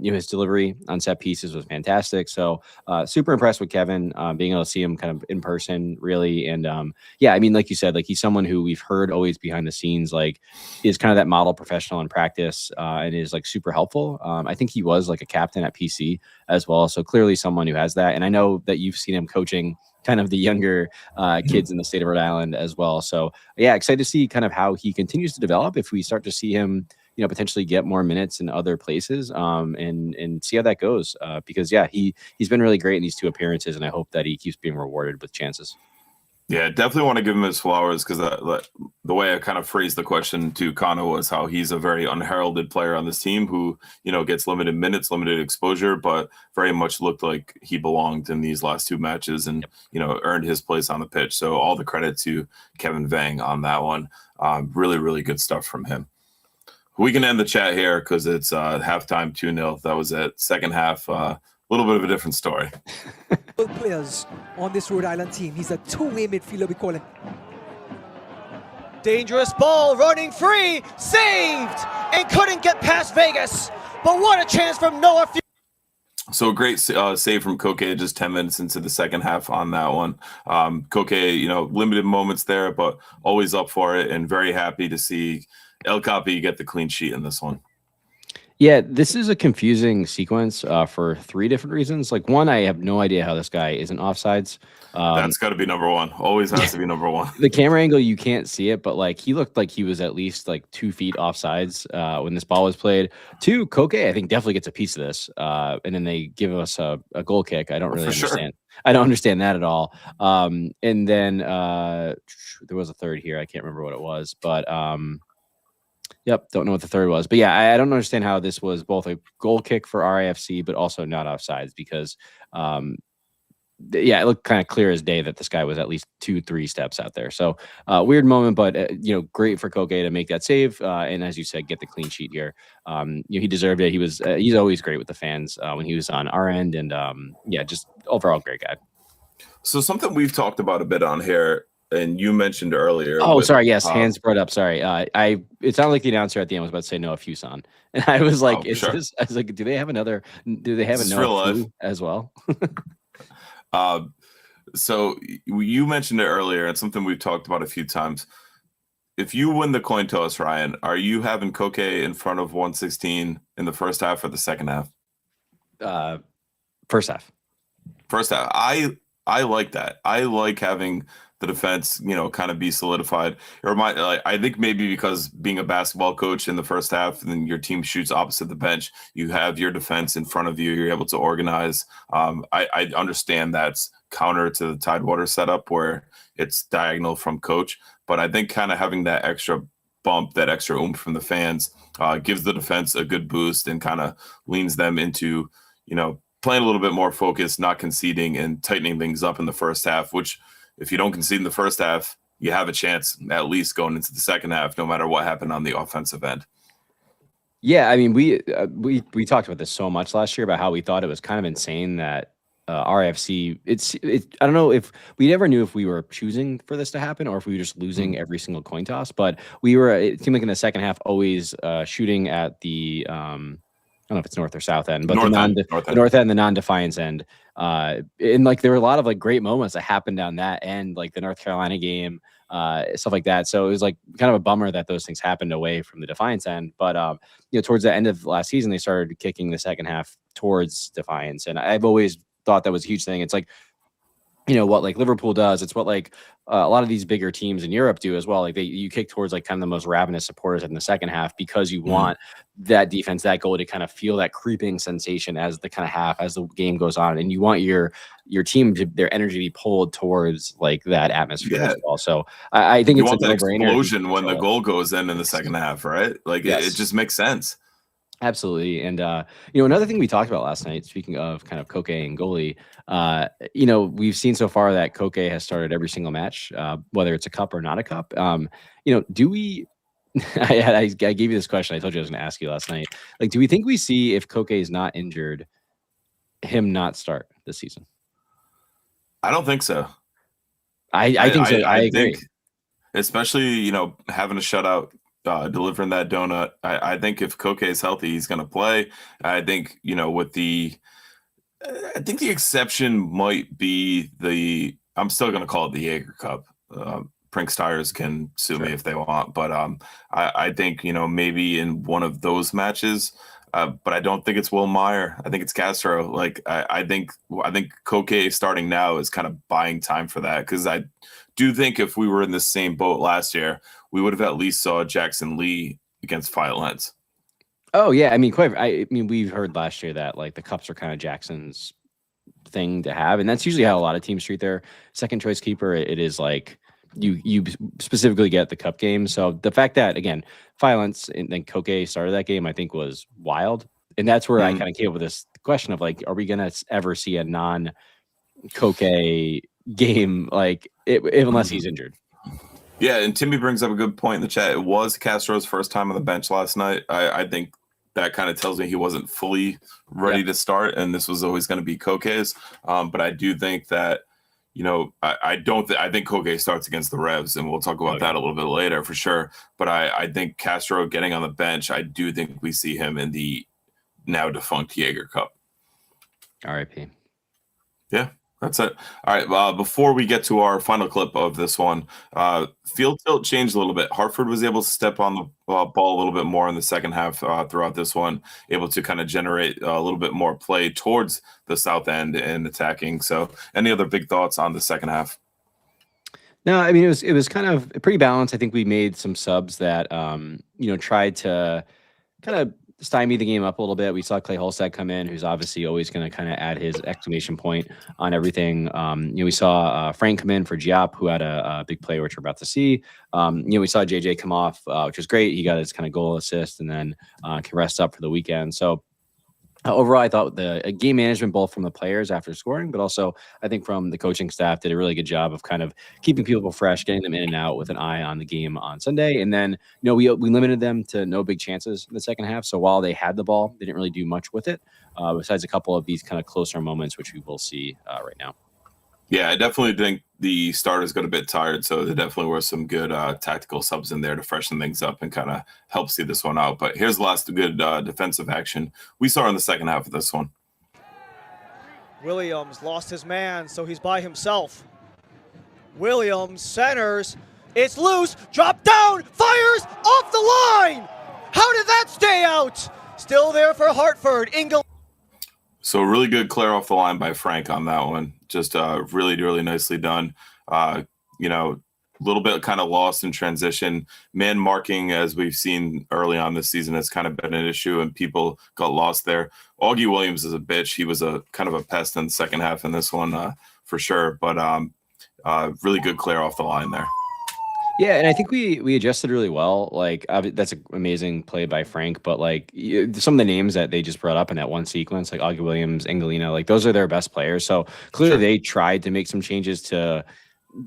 His delivery on set pieces was fantastic. So super impressed with Kevin, being able to see him kind of in person, really. And I mean, like you said, like he's someone who we've heard always behind the scenes, like is kind of that model professional in practice and is like super helpful. I think he was like a captain at PC as well. So clearly someone who has that. And I know that you've seen him coaching kind of the younger kids in the state of Rhode Island as well. So yeah, excited to see kind of how he continues to develop. If we start to see him, potentially get more minutes in other places and see how that goes. Because yeah, he's been really great in these 2 appearances, and I hope that he keeps being rewarded with chances. Yeah, definitely want to give him his flowers, because the way I kind of phrased the question to Kano was how he's a very unheralded player on this team who, gets limited minutes, limited exposure, but very much looked like he belonged in these last 2 matches and, earned his place on the pitch. So all the credit to Kevin Vang on that one. Really, really good stuff from him. We can end the chat here because it's halftime 2-0. That was at second half. Little bit of a different story. Players on this Rhode Island team. He's a 2-way midfielder, we call him. Dangerous ball, running free, saved, and couldn't get past Vegas. But what a chance from Noah. So great save from Koke just 10 minutes into the second half on that one. Koke, limited moments there, but always up for it, and very happy to see El Capi get the clean sheet in this one. Yeah, this is a confusing sequence for 3 different reasons. Like, one, I have no idea how this guy isn't offsides. That's got to be number one. Always has to be number one. The camera angle, you can't see it, but like he looked like he was at least like 2 feet offsides when this ball was played. 2, Koke, I think, definitely gets a piece of this. And then they give us a goal kick. I don't really understand. Sure. I don't understand that at all. And then there was a third here. I can't remember what it was, but yep, don't know what the third was. But yeah, I don't understand how this was both a goal kick for RIFC, but also not offsides, because it looked kind of clear as day that this guy was at least 2-3 steps out there. So weird moment, but great for Koke to make that save. And as you said, get the clean sheet here. He deserved it. He's always great with the fans when he was on our end, and just overall great guy. So something we've talked about a bit on here, and you mentioned earlier. Oh, sorry. Yes, hands brought up. Sorry. It sounded like the announcer at the end was about to say Noah Fuson, and I was like, "Is sure. this?" I was like, "Do they have another? Do they have a Noah Fu as well?" So you mentioned it earlier, and something we've talked about a few times. If you win the coin toss, Ryan, are you having Koke in front of 116 in the first half or the second half? First half. First half. I like that. I like having the defense, kind of be solidified. I think maybe because being a basketball coach in the first half, and then your team shoots opposite the bench, you have your defense in front of you. You're able to organize. I understand that's counter to the Tidewater setup where it's diagonal from coach, but I think kind of having that extra bump, that extra oomph from the fans gives the defense a good boost and kind of leans them into, playing a little bit more focused, not conceding and tightening things up in the first half, which if you don't concede in the first half, you have a chance at least going into the second half, no matter what happened on the offensive end. Yeah, I mean, we talked about this so much last year about how we thought it was kind of insane that RIFC. I don't know if we never knew if we were choosing for this to happen or if we were just losing every single coin toss. But it seemed like in the second half, always shooting at the I don't know if it's north or south end, but the north end, the non-defiance end. And like there were a lot of like great moments that happened down that end, like the North Carolina game, stuff like that. So it was like kind of a bummer that those things happened away from the defiance end. But towards the end of last season, they started kicking the second half towards defiance, and I've always thought that was a huge thing. It's like, what like Liverpool does. It's what like a lot of these bigger teams in Europe do as well. Like you kick towards like kind of the most ravenous supporters in the second half because you want that defense, that goal to kind of feel that creeping sensation as the kind of half, as the game goes on, and you want your team to their energy to be pulled towards like that atmosphere as well. So I think you it's want a that no-brainer explosion when the goal goes in the second half, right? Like it just makes sense. Absolutely. And, another thing we talked about last night, speaking of kind of Koke and goalie, we've seen so far that Koke has started every single match, whether it's a cup or not a cup. Do we, I gave you this question. I told you I was going to ask you last night. Like, do we think we see if Koke is not injured, him not start this season? I don't think so. I think so. I agree. Think, especially, having a shutout, delivering that donut. I think if Koke is healthy, he's going to play. I think, I think the exception might be I'm still going to call it the Jaeger Cup. Prinks Tires can sue me if they want, but I think, maybe in one of those matches, but I don't think it's Will Meyer. I think it's Castro. Like, I think Koke starting now is kind of buying time for that, because I do think if we were in the same boat last year, we would have at least saw Jackson Lee against Violence. Oh yeah, I mean, we've heard last year that like the cups are kind of Jackson's thing to have, and that's usually how a lot of teams treat their second choice keeper. It is like you specifically get the cup game. So the fact that again, Violence and then Koke started that game, I think was wild, and that's where I kind of came up with this question of like, are we gonna ever see a non-Koke game unless he's injured? Yeah, and Timmy brings up a good point in the chat. It was Castro's first time on the bench last night. I think that kind of tells me he wasn't fully ready to start, and this was always going to be Koke's. But I do think that, I think Koke starts against the Revs, and we'll talk about that a little bit later for sure. But I think Castro getting on the bench, I do think we see him in the now defunct Jaeger Cup. RIP. Yeah. That's it. All right. Before we get to our final clip of this one, field tilt changed a little bit. Hartford was able to step on the ball a little bit more in the second half throughout this one, able to kind of generate a little bit more play towards the south end and attacking. So any other big thoughts on the second half? No, I mean, it was kind of pretty balanced. I think we made some subs that, tried to kind of stymie the game up a little bit. We saw Clay Holstead come in, who's obviously always going to kind of add his exclamation point on everything. We saw Frank come in for Giap, who had a big play, which we're about to see. We saw JJ come off, which was great. He got his kind of goal assist and then can rest up for the weekend. So overall, I thought the game management, both from the players after scoring, but also I think from the coaching staff, did a really good job of kind of keeping people fresh, getting them in and out with an eye on the game on Sunday. And then, we limited them to no big chances in the second half. So while they had the ball, they didn't really do much with it, besides a couple of these kind of closer moments, which we will see right now. Yeah, I definitely think the starters got a bit tired, so there definitely were some good tactical subs in there to freshen things up and kind of help see this one out. But here's the last good defensive action we saw in the second half of this one. Williams lost his man, so he's by himself. Williams centers. It's loose. Drop down. Fires off the line. How did that stay out? Still there for Hartford. So really good clear off the line by Frank on that one. Just really, really nicely done. A little bit kind of lost in transition. Man marking, as we've seen early on this season, has kind of been an issue, and people got lost there. Augie Williams is a bitch. He was a kind of a pest in the second half in this one for sure. But really good clear off the line there. Yeah, and I think we adjusted really well. Like that's an amazing play by Frank, but like some of the names that they just brought up in that one sequence, like Augie Williams, Angelina, like those are their best players. So clearly they tried to make some changes to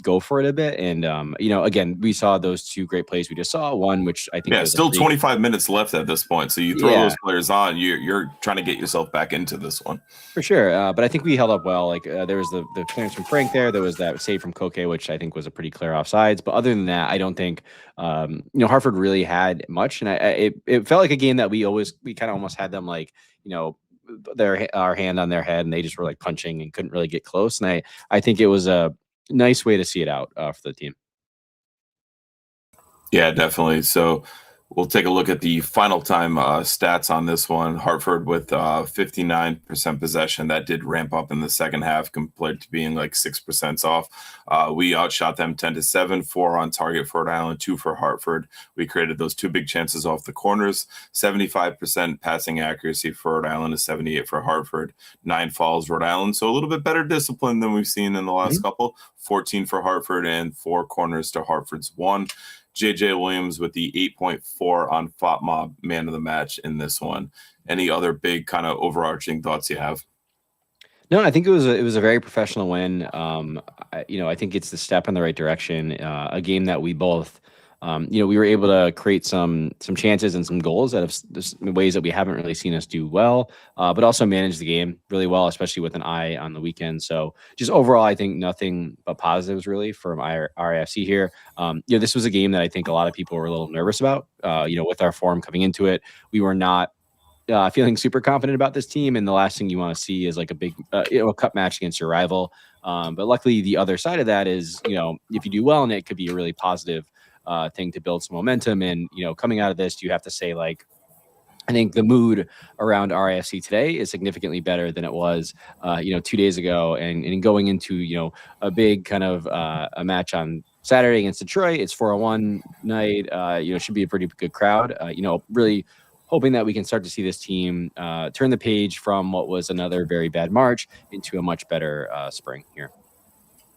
go for it a bit. And again, we saw those two great plays we just saw. One, which I think was still 25 minutes left at this point. So you throw those players on, you're trying to get yourself back into this one. For sure. But I think we held up well. Like there was the clearance from Frank there. There was that save from Koke, which I think was a pretty clear offsides. But other than that, I don't think Hartford really had much. And it felt like a game that we kind of almost had them like, our hand on their head, and they just were like punching and couldn't really get close. And I think it was a nice way to see it out for the team. Yeah, definitely. So we'll take a look at the final time stats on this one. Hartford with 59% possession. That did ramp up in the second half compared to being like 6% off. We outshot them 10-7, 4 on target for Rhode Island, 2 for Hartford. We created those 2 big chances off the corners. 75% passing accuracy for Rhode Island to 78 for Hartford. 9 fouls Rhode Island. So a little bit better discipline than we've seen in the last couple. 14 for Hartford and 4 corners to Hartford's 1. JJ Williams with the 8.4 on FOTMOB man of the match in this one. Any other big kind of overarching thoughts you have? No, I think it was a very professional win. I think it's the step in the right direction. A game that we both, we were able to create some chances and some goals out of ways that we haven't really seen us do well, but also manage the game really well, especially with an eye on the weekend. So just overall, I think nothing but positives really from RIFC here. This was a game that I think a lot of people were a little nervous about. With our form coming into it, we were not feeling super confident about this team, and the last thing you want to see is like a big a cup match against your rival. But luckily, the other side of that is if you do well in it, it could be a really positive thing to build some momentum. And coming out of this, you have to say, like, I think the mood around RIFC today is significantly better than it was 2 days ago, and going into a big kind of a match on Saturday against Detroit. It's 4-1 night. Should be a pretty good crowd. Really hoping that we can start to see this team turn the page from what was another very bad March into a much better spring here.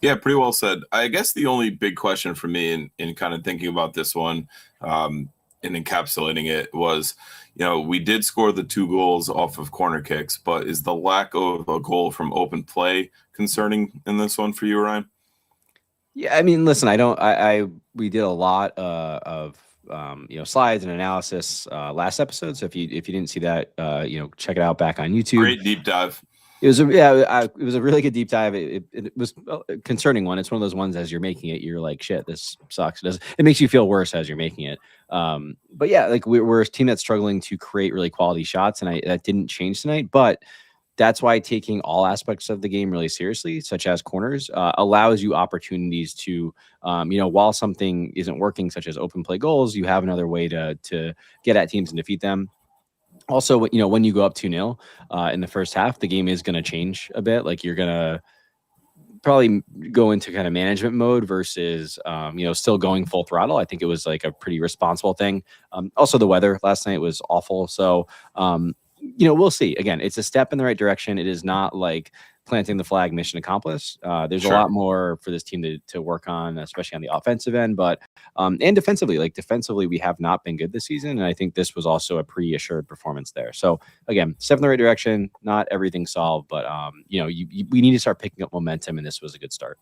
Yeah, pretty well said. I guess the only big question for me in kind of thinking about this one and encapsulating it was, we did score the 2 goals off of corner kicks, but is the lack of a goal from open play concerning in this one for you, Ryan? Yeah, I mean, listen, we did a lot of slides and analysis last episode. So if you didn't see that, check it out back on YouTube. Great deep dive. It was a really good deep dive. It was a concerning one. It's one of those ones as you're making it, you're like, shit, this sucks. It makes you feel worse as you're making it. But yeah, like we're a team that's struggling to create really quality shots, and that didn't change tonight. But that's why taking all aspects of the game really seriously, such as corners, allows you opportunities to, while something isn't working, such as open play goals, you have another way to get at teams and defeat them. Also, when you go up 2-0 in the first half, the game is going to change a bit. Like you're going to probably go into kind of management mode versus, still going full throttle. I think it was like a pretty responsible thing. Also, the weather last night was awful. So, we'll see. Again, it's a step in the right direction. It is not like planting the flag, mission accomplished. There's a lot more for this team to work on, especially on the offensive end, but and defensively, we have not been good this season. And I think this was also a pretty assured performance there. So again, step in the right direction, not everything solved, but we need to start picking up momentum, and this was a good start.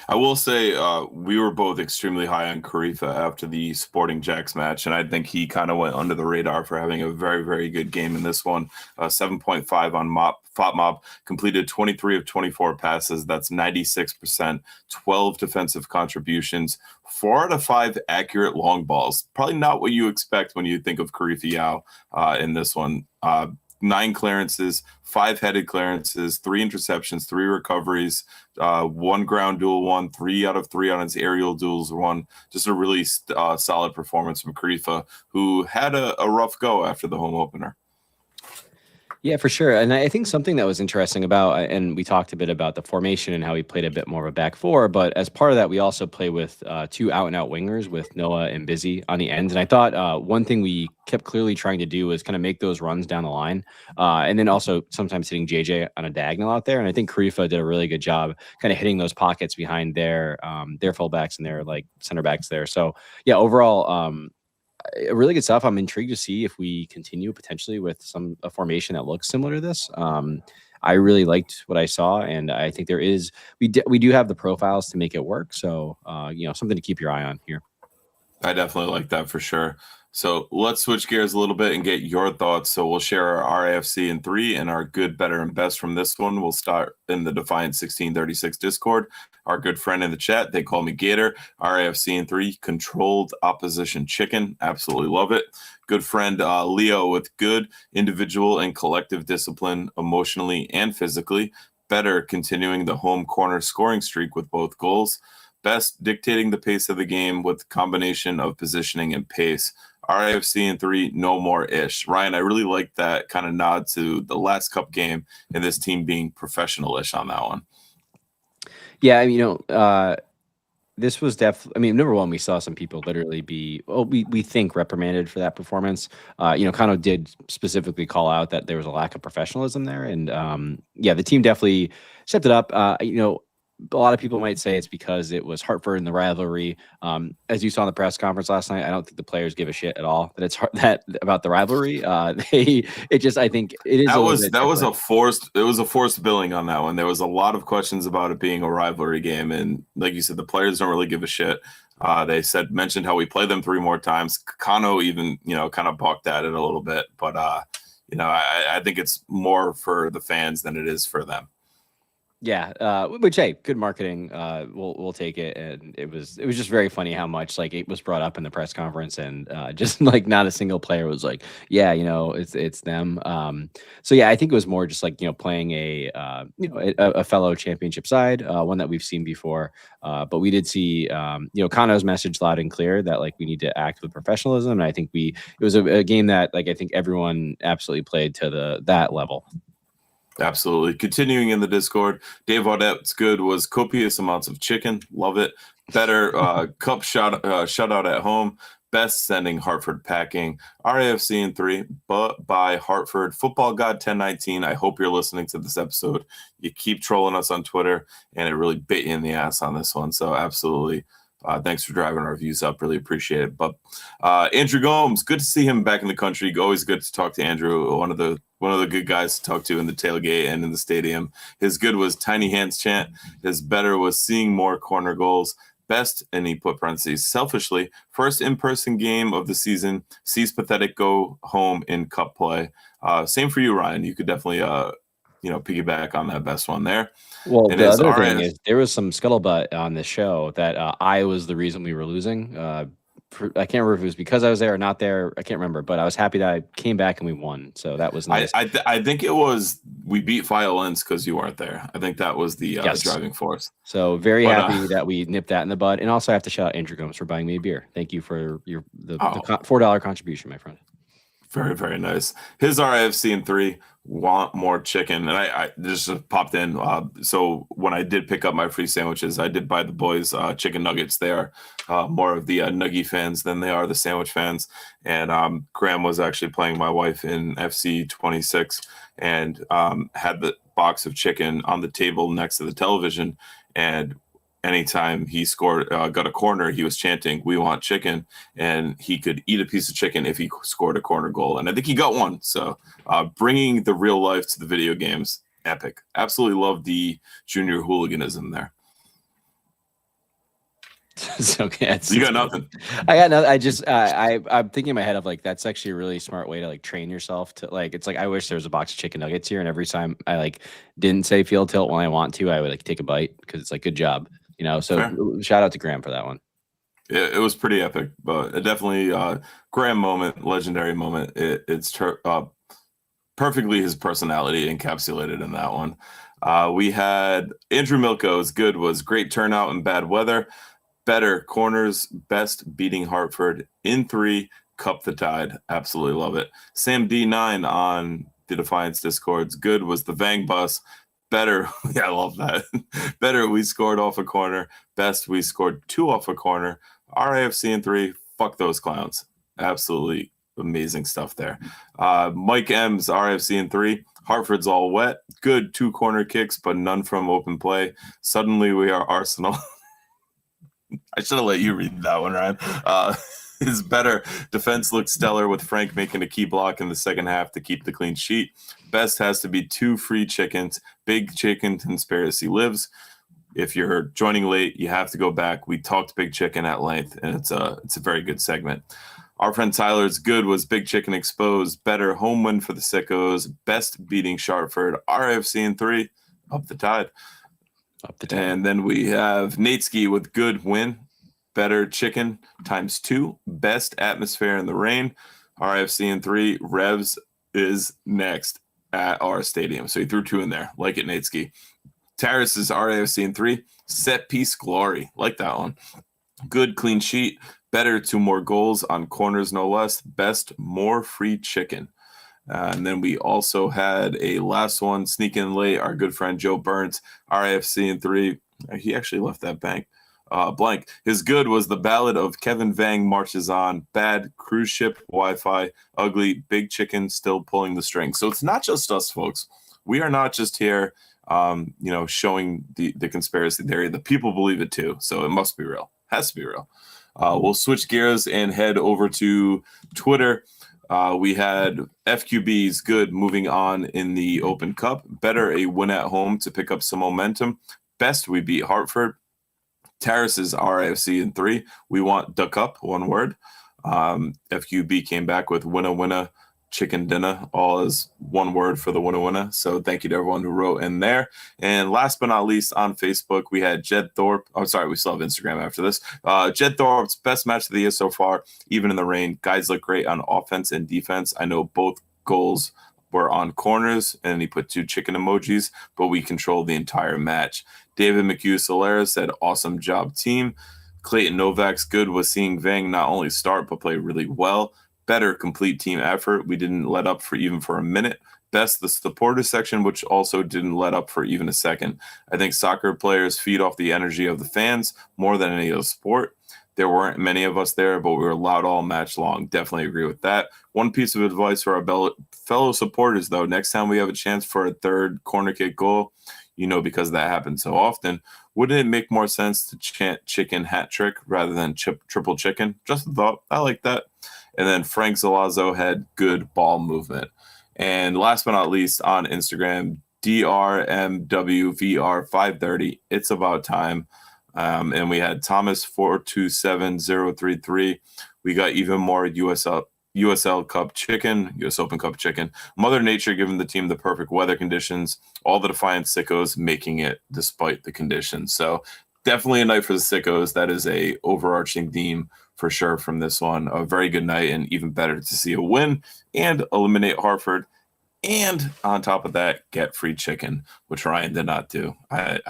I will say we were both extremely high on Karifa after the Sporting Jacks match, and I think he kind of went under the radar for having a very, very good game in this one. 7.5 on FOTMOP, completed 23 of 24 passes. That's 96%, 12 defensive contributions, 4 out of 5 accurate long balls. Probably not what you expect when you think of Karifa Yao in this one. 9 clearances, 5 headed clearances, 3 interceptions, 3 recoveries, 1 ground duel won, 3 out of 3 on his aerial duels won. Just a really solid performance from Karifa, who had a rough go after the home opener. Yeah, for sure. And I think something that was interesting about, and we talked a bit about the formation and how he played a bit more of a back four, but as part of that, we also play with 2 out-and-out wingers with Noah and Busy on the ends. And I thought one thing we kept clearly trying to do was kind of make those runs down the line, and then also sometimes hitting JJ on a diagonal out there. And I think Karifa did a really good job kind of hitting those pockets behind their fullbacks and their like center backs there. So yeah, overall, really good stuff. I'm intrigued to see if we continue potentially with a formation that looks similar to this. I really liked what I saw, and I think there is we do have the profiles to make it work. So something to keep your eye on here. I definitely like that for sure. So let's switch gears a little bit and get your thoughts. So we'll share our RIFC in 3 and our good, better, and best from this one. We'll start in the Defiant 1636 Discord. Our good friend in the chat, they call me Gator. RIFC in 3, controlled opposition chicken. Absolutely love it. Good friend Leo with good individual and collective discipline, emotionally and physically. Better, continuing the home corner scoring streak with both goals. Best, dictating the pace of the game with combination of positioning and pace. RIFC in 3, no more ish. Ryan, I really like that kind of nod to the last cup game and this team being professional-ish on that one. Yeah, this was definitely, I mean, number one, we saw some people literally we think reprimanded for that performance. Kano did specifically call out that there was a lack of professionalism there. And the team definitely stepped it up. A lot of people might say it's because it was Hartford and the rivalry. As you saw in the press conference last night, I don't think the players give a shit at all that it's about the rivalry. I think it is. That was a forced billing on that one. There was a lot of questions about it being a rivalry game, and like you said, the players don't really give a shit. They mentioned how we play them 3 more times. Kano even kind of balked at it a little bit, but I think it's more for the fans than it is for them. Yeah, which hey, good marketing. We'll take it. And it was just very funny how much like it was brought up in the press conference, and just like not a single player was like, yeah, it's them. So yeah, I think it was more just like playing a fellow championship side, one that we've seen before. But we did see Kano's message loud and clear that like we need to act with professionalism, and I think it was a game that like I think everyone absolutely played to that level. Absolutely. Continuing in the Discord, Dave Audette's good was copious amounts of chicken. Love it. Better cup shutout at home. Best, sending Hartford packing. RAFC in 3, but by Hartford. Football God 1019. I hope you're listening to this episode. You keep trolling us on Twitter, and it really bit you in the ass on this one. So absolutely. Thanks for driving our views up. Really appreciate it. But Andrew Gomes, good to see him back in the country. Always good to talk to Andrew. One of the good guys to talk to in the tailgate and in the stadium. His good was Tiny Hands chant. His better was seeing more corner goals. Best, and he put parentheses, selfishly, first in-person game of the season. Sees pathetic go home in cup play. Same for you, Ryan. You could definitely piggyback on that best one there. Well, the other thing is there was some scuttlebutt on the show that I was the reason we were losing. I can't remember if it was because I was there or not there. I can't remember, but I was happy that I came back and we won. So that was nice. I think it was we beat Violence because you weren't there. I think that was the driving force. So very happy that we nipped that in the bud. And also I have to shout out Andrew Gomes for buying me a beer. Thank you for the $4 contribution, my friend. Very, very nice. His RIFC in 3, want more chicken. And I just popped in. So when I did pick up my free sandwiches, I did buy the boys chicken nuggets. They are more of the Nuggie fans than they are the sandwich fans. And Graham was actually playing my wife in FC 26 and had the box of chicken on the table next to the television. And anytime he scored, got a corner, he was chanting, "We want chicken," and he could eat a piece of chicken if he scored a corner goal. And I think he got one. So bringing the real life to the video games, epic. Absolutely love the junior hooliganism there. So okay, You got nothing. I got nothing. I just I'm thinking in my head of like that's actually a really smart way to like train yourself to like. It's like I wish there was a box of chicken nuggets here, and every time I like didn't say field tilt when I want to, I would like take a bite because it's like good job, you know. So Fair. shout out to Graham for that one. It was pretty epic, but it definitely Graham moment, legendary moment. It's perfectly his personality encapsulated in that one. We had Andrew Milko's good was great turnout in bad weather. Better corners, best beating Hartford in 3, cup the tide. Absolutely love it. Sam D9 on the Defiance Discords. Good was the Vang bus. Better, yeah, I love that. Better, we scored off a corner. Best, we scored 2 off a corner. RIFC in 3, fuck those clowns. Absolutely amazing stuff there. Mike M's RIFC in 3. Hartford's all wet. Good 2 corner kicks, but none from open play. Suddenly we are Arsenal. I should have let you read that one, Ryan. His better defense looked stellar with Frank making a key block in the second half to keep the clean sheet. Best has to be 2 free chickens. Big chicken conspiracy lives. If you're joining late, you have to go back. We talked Big Chicken at length, and it's a very good segment. Our friend Tyler's good was Big Chicken exposed. Better home win for the Sickos. Best beating Shartford. RFC in 3. Up the tide. And then we have Nateski with good win, better chicken times 2, best atmosphere in the rain. RFC in 3, Revs is next at our stadium. So he threw 2 in there. Like it, Nateski. Terrace's RAFC in 3, set piece glory. Like that one. Good clean sheet, better 2 more goals on corners, no less. Best more free chicken. And then we also had a last one sneak in late. Our good friend Joe Burns, RIFC in 3. He actually left that blank. His good was the ballad of Kevin Vang marches on. Bad cruise ship Wi-Fi. Ugly big chicken still pulling the strings. So it's not just us, folks. We are not just here, showing the conspiracy theory. The people believe it too. So it must be real. Has to be real. We'll switch gears and head over to Twitter. We had FQB's good moving on in the Open Cup. Better a win at home to pick up some momentum. Best we beat Hartford. Terrace's RIFC in 3. We want the cup, one word. FQB came back with winna chicken dinner, all as one word for the winna. So thank you to everyone who wrote in there. And last but not least, on Facebook, we had Jed Thorpe. Oh, sorry, we still have Instagram after this. Jed Thorpe's best match of the year so far, even in the rain. Guys look great on offense and defense. I know both goals were on corners, and he put 2 chicken emojis, but we controlled the entire match. David McHugh-Solera said, awesome job, team. Clayton Novak's good was seeing Vang not only start, but play really well. Better complete team effort. We didn't let up for a minute. Best the supporter section, which also didn't let up for even a second. I think soccer players feed off the energy of the fans more than any other sport. There weren't many of us there, but we were loud all match long. Definitely agree with that. One piece of advice for our fellow supporters, though, next time we have a chance for a third corner kick goal, because that happens so often, wouldn't it make more sense to chant chicken hat trick rather than triple chicken? Just a thought. I like that. And then Frank Zalazzo had good ball movement. And last but not least, on Instagram, DRMWVR530, it's about time. And we had Thomas 427033. We got even more USL Cup chicken, US Open Cup chicken. Mother Nature giving the team the perfect weather conditions. All the Defiant Sickos making it despite the conditions. So definitely a night for the Sickos. That is a overarching theme for sure from this one. A very good night, and even better to see a win and eliminate Hartford. And on top of that, get free chicken, which Ryan did not do. I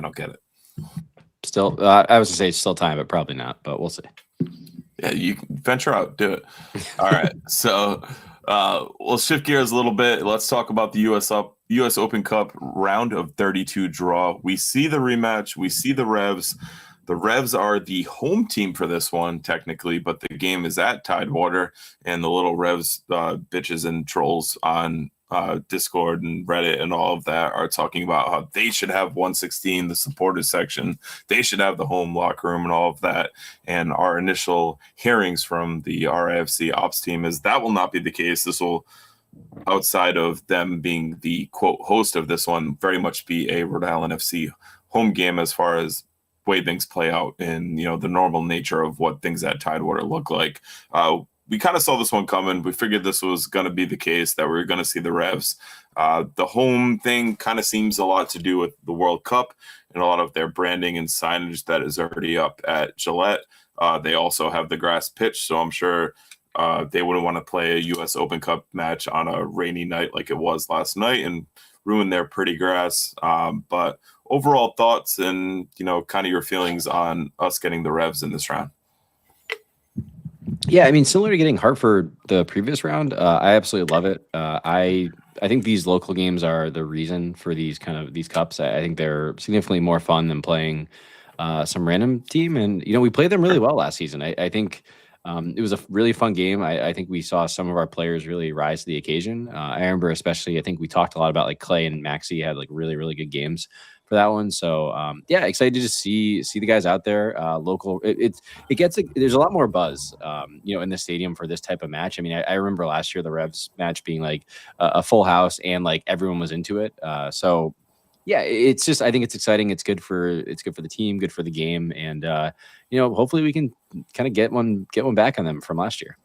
don't get it. Still, I was gonna say it's still time, but probably not. But we'll see. Yeah, you can venture out, do it. All right, so we'll shift gears a little bit. Let's talk about the US Open Cup round of 32 draw. We see the rematch. We see the Revs. The Revs are the home team for this one, technically, but the game is at Tidewater, and the little Revs bitches and trolls on Discord and Reddit and all of that are talking about how they should have 116, the supporters section. They should have the home locker room and all of that. And our initial hearings from the RIFC ops team is that will not be the case. This will, outside of them being the quote host of this one, very much be a Rhode Island FC home game as far as way things play out and, the normal nature of what things at Tidewater look like. We kind of saw this one coming. We figured this was going to be the case, that we were going to see the Revs. The home thing kind of seems a lot to do with the World Cup and a lot of their branding and signage that is already up at Gillette. They also have the grass pitch, so I'm sure they wouldn't want to play a U.S. Open Cup match on a rainy night like it was last night and ruin their pretty grass. But overall thoughts and, kind of your feelings on us getting the Revs in this round. Yeah, I mean, similar to getting Hartford the previous round, I absolutely love it. I think these local games are the reason for these cups. I think they're significantly more fun than playing some random team. And, we played them really well last season. I think it was a really fun game. I think we saw some of our players really rise to the occasion. I remember especially, I think we talked a lot about like Clay and Maxi had like really, really good games for that one. So excited to just see the guys out there. Local, there's a lot more buzz, in the stadium for this type of match. I mean, I remember last year the Revs match being like a full house and like everyone was into it. So yeah, it's just, I think it's exciting. It's good for the team, good for the game, and hopefully we can kind of get one back on them from last year.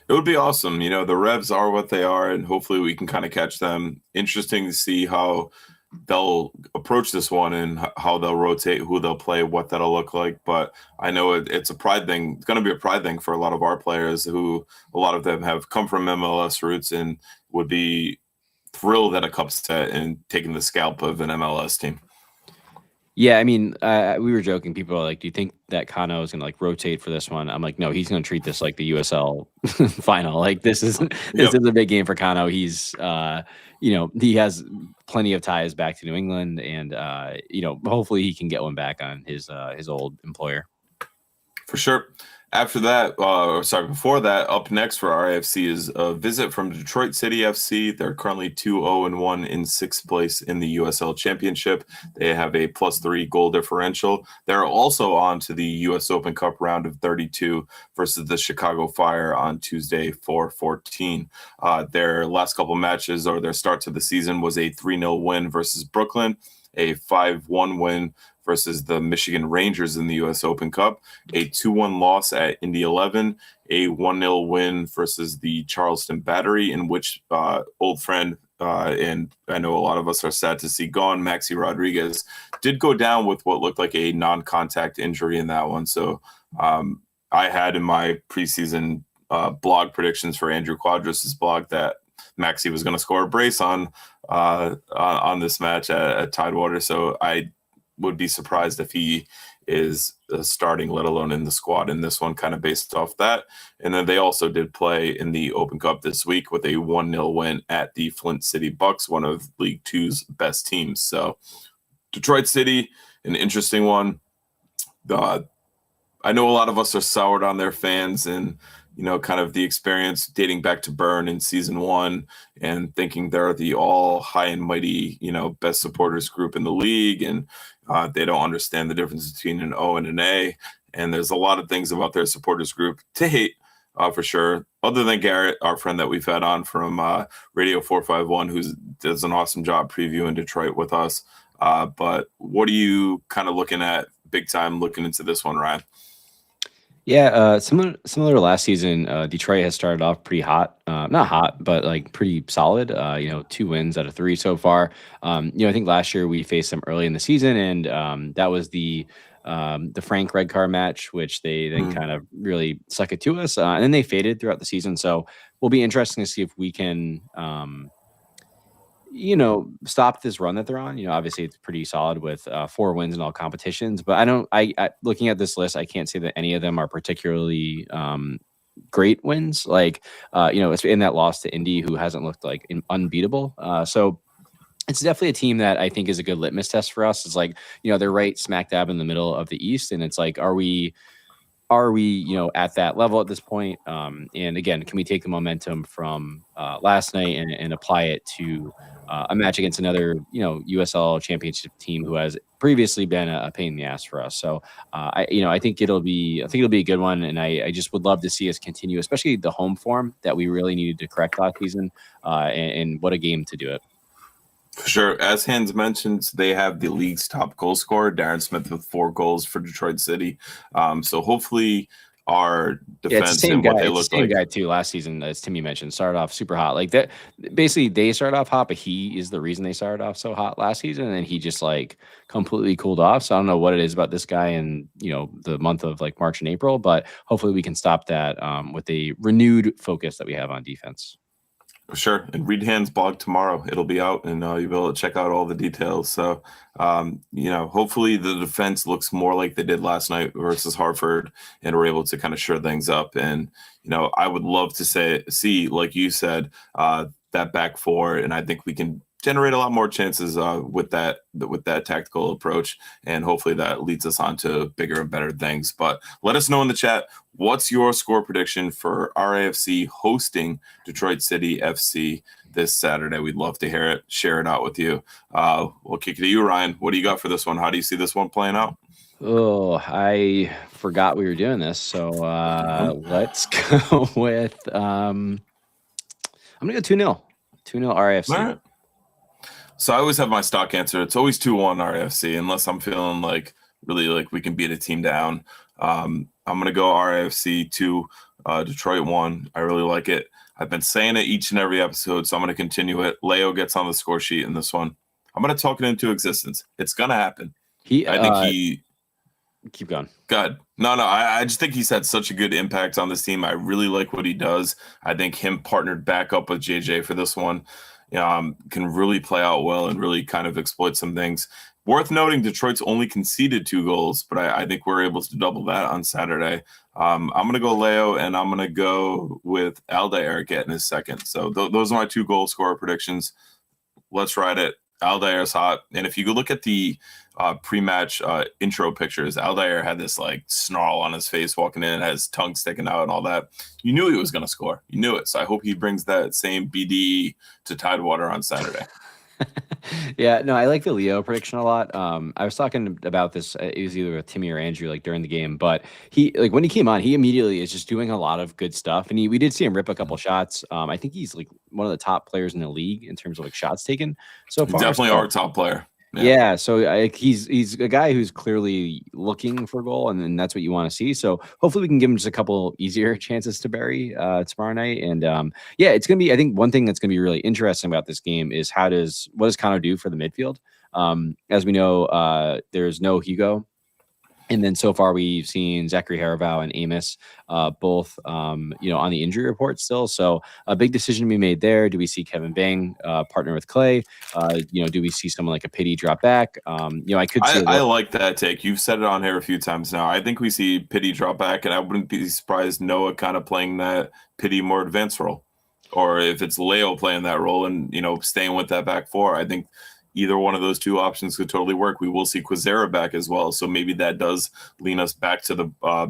It would be awesome. The Revs are what they are, and hopefully we can kind of catch them. Interesting to see how they'll approach this one and how they'll rotate, who they'll play, what that'll look like. But I know it's a pride thing. It's going to be a pride thing for a lot of our players, who a lot of them have come from MLS roots and would be thrilled at a cup set and taking the scalp of an MLS team. Yeah, I mean, we were joking. People are like, "Do you think that Kano is going to like rotate for this one?" I'm like, "No, he's going to treat this like the USL final. Like this is a big game for Kano. He's he has plenty of ties back to New England, and hopefully he can get one back on his old employer." For sure. After that, before that, up next for RIFC is a visit from Detroit City FC. They're currently 2-0-1 in sixth place in the USL Championship. They have a +3 goal differential. They're also on to the US Open Cup round of 32 versus the Chicago Fire on Tuesday, 4/14. Their last couple matches, or their start to the season, was a 3-0 win versus Brooklyn, a 5-1 win versus the Michigan Rangers in the U.S. Open Cup, a 2-1 loss at Indy 11, a 1-0 win versus the Charleston Battery, in which old friend, and I know a lot of us are sad to see gone, Maxi Rodriguez, did go down with what looked like a non-contact injury in that one. So I had in my preseason blog predictions for Andrew Quadras' blog that Maxi was going to score a brace on this match at Tidewater. So I would be surprised if he is starting, let alone in the squad in this one, kind of based off that. And then they also did play in the Open Cup this week with a 1-0 win at the Flint City Bucks, one of League Two's best teams. So Detroit City, an interesting one. I know a lot of us are soured on their fans and, kind of the experience dating back to Burn in season 1 and thinking they're the all high and mighty, best supporters group in the league. And they don't understand the difference between an O and an A. And there's a lot of things about their supporters group to hate, for sure. Other than Garrett, our friend that we've had on from Radio 451, who does an awesome job previewing Detroit with us. But what are you kind of looking at big time looking into this one, Ryan? Yeah, similar to last season, Detroit has started off pretty hot. Not hot, but like pretty solid. 2 wins out of 3 so far. I think last year we faced them early in the season, and that was the Frank red card match, which they then kind of really suck it to us, and then they faded throughout the season. So will be interesting to see if we can stop this run that they're on. Obviously it's pretty solid with 4 wins in all competitions, but I looking at this list, I can't say that any of them are particularly great wins. Like, it's in that loss to Indy, who hasn't looked like unbeatable. So it's definitely a team that I think is a good litmus test for us. It's like, they're right smack dab in the middle of the East. And it's like, are we at that level at this point? And again, can we take the momentum from last night and apply it to a match against another, USL championship team who has previously been a pain in the ass for us? So I think it'll be a good one. And I just would love to see us continue, especially the home form that we really needed to correct last season. And what a game to do it. For sure. As Hans mentioned, they have the league's top goal scorer, Darren Smith, with 4 goals for Detroit City. So hopefully our Yeah, it's the defense same and guy. what they It's look the same like. guy too. Last season, as Timmy mentioned, started off super hot. Like that, basically, they started off hot, but he is the reason they started off so hot last season, and then he just like completely cooled off. So I don't know what it is about this guy in the month of like March and April, but hopefully we can stop that with a renewed focus that we have on defense. Sure. And read Hans' blog tomorrow. It'll be out, and you'll be able to check out all the details. So, hopefully the defense looks more like they did last night versus Hartford, and we're able to kind of shore things up. And, I would love to see, like you said, that back four, and I think we can generate a lot more chances with that tactical approach, and hopefully that leads us on to bigger and better things. But let us know in the chat, what's your score prediction for RIFC hosting Detroit City FC this Saturday? We'd love to hear it. Share it out with you. We'll kick it to you, Ryan. What do you got for this one? How do you see this one playing out? Oh, I forgot we were doing this. So let's go with I'm gonna go 2-0. 2-0 RIFC. All right. So I always have my stock answer. It's always 2-1 RIFC, unless I'm feeling like really like we can beat a team down. I'm going to go RIFC 2, Detroit 1. I really like it. I've been saying it each and every episode, so I'm going to continue it. Leo gets on the score sheet in this one. I'm going to talk it into existence. It's going to happen. I think keep going. Good. No, I just think he's had such a good impact on this team. I really like what he does. I think him partnered back up with JJ for this one can really play out well and really kind of exploit some things. Worth noting, Detroit's only conceded 2 goals, but I think we're able to double that on Saturday. I'm going to go Leo, and I'm going to go with Aldair getting his second. So those are my 2 goal scorer predictions. Let's ride it. Aldair's hot. And if you look at the pre-match intro pictures, Aldair had this like snarl on his face walking in, had his tongue sticking out and all that. You knew he was going to score. You knew it. So I hope he brings that same BDE to Tidewater on Saturday. Yeah, no, I like the Leo prediction a lot. I was talking about this. It was either with Timmy or Andrew, like during the game. But he, like when he came on, he immediately is just doing a lot of good stuff, and we did see him rip a couple shots. I think he's like one of the top players in the league in terms of like shots taken so far. Definitely our top player. Yeah, so he's a guy who's clearly looking for goal, and then that's what you want to see. So hopefully we can give him just a couple easier chances to bury tomorrow night. And it's gonna be. I think one thing that's gonna be really interesting about this game is what does Connor do for the midfield? As we know, there's no Hugo. And then so far we've seen Zachary Harabau and Amos both, on the injury report still. So a big decision to be made there. Do we see Kevin Bang partner with Clay? Do we see someone like a Pity drop back? I could see. I like that take. You've said it on here a few times now. I think we see Pity drop back, and I wouldn't be surprised Noah kind of playing that Pity more advanced role, or if it's Leo playing that role and staying with that back four. I think either one of those 2 options could totally work. We will see Quizera back as well, so maybe that does lean us back to the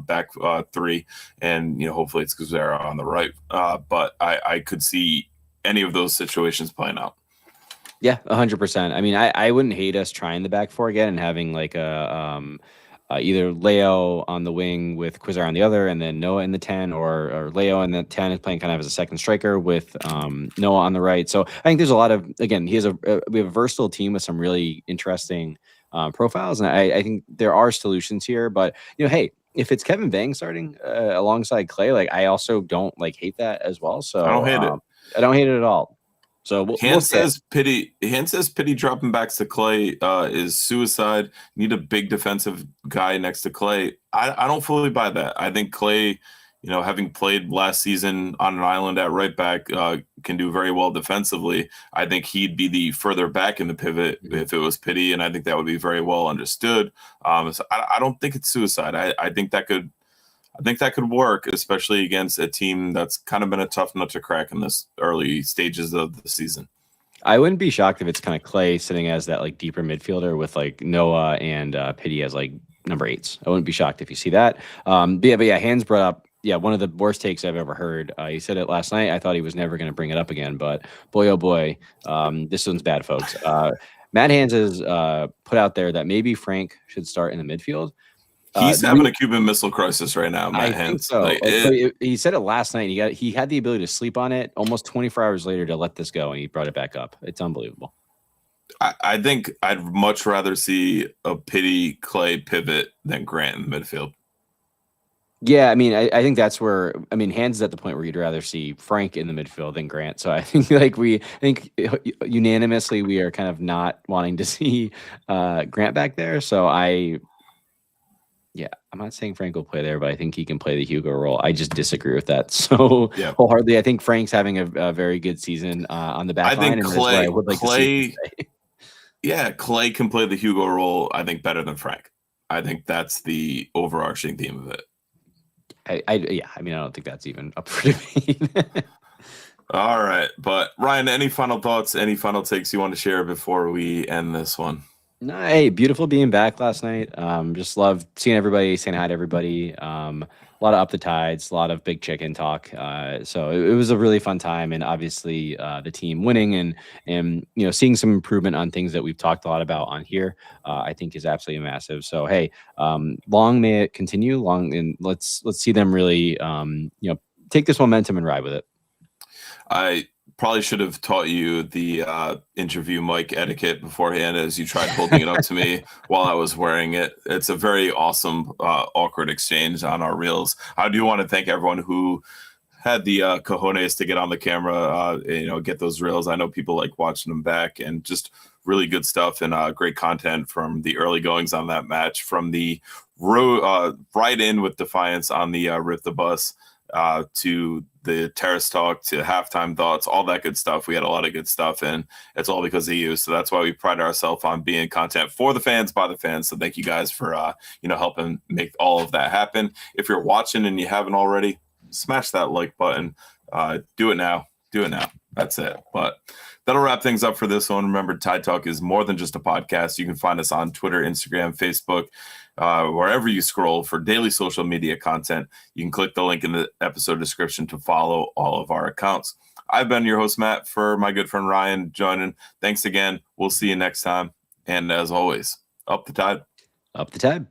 back 3, and hopefully it's Quizera on the right. But I could see any of those situations playing out. Yeah, 100%. I mean, I wouldn't hate us trying the back 4 again and having like a either Leo on the wing with Quizar on the other, and then Noah in the 10, or Leo in the 10 is playing kind of as a second striker with Noah on the right. So I think there's a lot of, again, we have a versatile team with some really interesting profiles, and I think there are solutions here. But hey, if it's Kevin Bang starting alongside Clay, like I also don't like hate that as well. So I don't hate it. I don't hate it at all. So Hans says Pity dropping backs to Clay is suicide. Need a big defensive guy next to Clay. I don't fully buy that. I think Clay, having played last season on an island at right back, can do very well defensively. I think he'd be the further back in the pivot if it was Pity, and I think that would be very well understood. So I don't think it's suicide. I think that could work, especially against a team that's kind of been a tough nut to crack in this early stages of the season. I wouldn't be shocked if it's kind of Clay sitting as that like deeper midfielder with like Noah and Pity as like number 8s. I wouldn't be shocked if you see that. But yeah, Hans brought up one of the worst takes I've ever heard. He said it last night. I thought he was never going to bring it up again, but boy, oh boy, this one's bad, folks. Matt Hans has put out there that maybe Frank should start in the midfield. He's having a Cuban Missile Crisis right now, Matt Hans. So. He said it last night. He had the ability to sleep on it almost 24 hours later to let this go, and he brought it back up. It's unbelievable. I think I'd much rather see a Pity Clay pivot than Grant in the midfield. Yeah, I mean, I think that's where, I mean, Hans is at the point where you'd rather see Frank in the midfield than Grant. So I think unanimously we are kind of not wanting to see Grant back there. So yeah, I'm not saying Frank will play there, but I think he can play the Hugo role. I just disagree with that so wholeheartedly. I think Frank's having a very good season on the back line, and that's where I would like to see him play. Clay can play the Hugo role, I think, better than Frank. I think that's the overarching theme of it. I mean, I don't think that's even up for debate. All right, but Ryan, any final thoughts, any final takes you want to share before we end this one? No, hey, beautiful being back last night. Just love seeing everybody, saying hi to everybody. A lot of up the tides, a lot of big chicken talk. So it was a really fun time, and obviously the team winning and seeing some improvement on things that we've talked a lot about on here, I think is absolutely massive. So hey, long may it continue. Long, and let's see them really take this momentum and ride with it. I probably should have taught you the interview mic etiquette beforehand as you tried holding it up to me while I was wearing it. It's a very awesome, awkward exchange on our reels. I do want to thank everyone who had the cojones to get on the camera, get those reels. I know people like watching them back, and just really good stuff and great content from the early goings on that match, from the right in with Defiance on the Rip the Bus to the terrace talk, to halftime thoughts, all that good stuff. We had a lot of good stuff, and it's all because of you. So that's why we pride ourselves on being content for the fans, by the fans. So thank you guys for helping make all of that happen. If you're watching and you haven't already, smash that like button. Do it now. That's it. But that'll wrap things up for this one. Remember, Tide Talk is more than just a podcast. You can find us on Twitter, Instagram, Facebook, wherever you scroll for daily social media content. You can click the link in the episode description to follow all of our accounts. I've been your host, Matt, for my good friend Ryan joining. Thanks again. We'll see you next time. And as always, up the tide. Up the tide.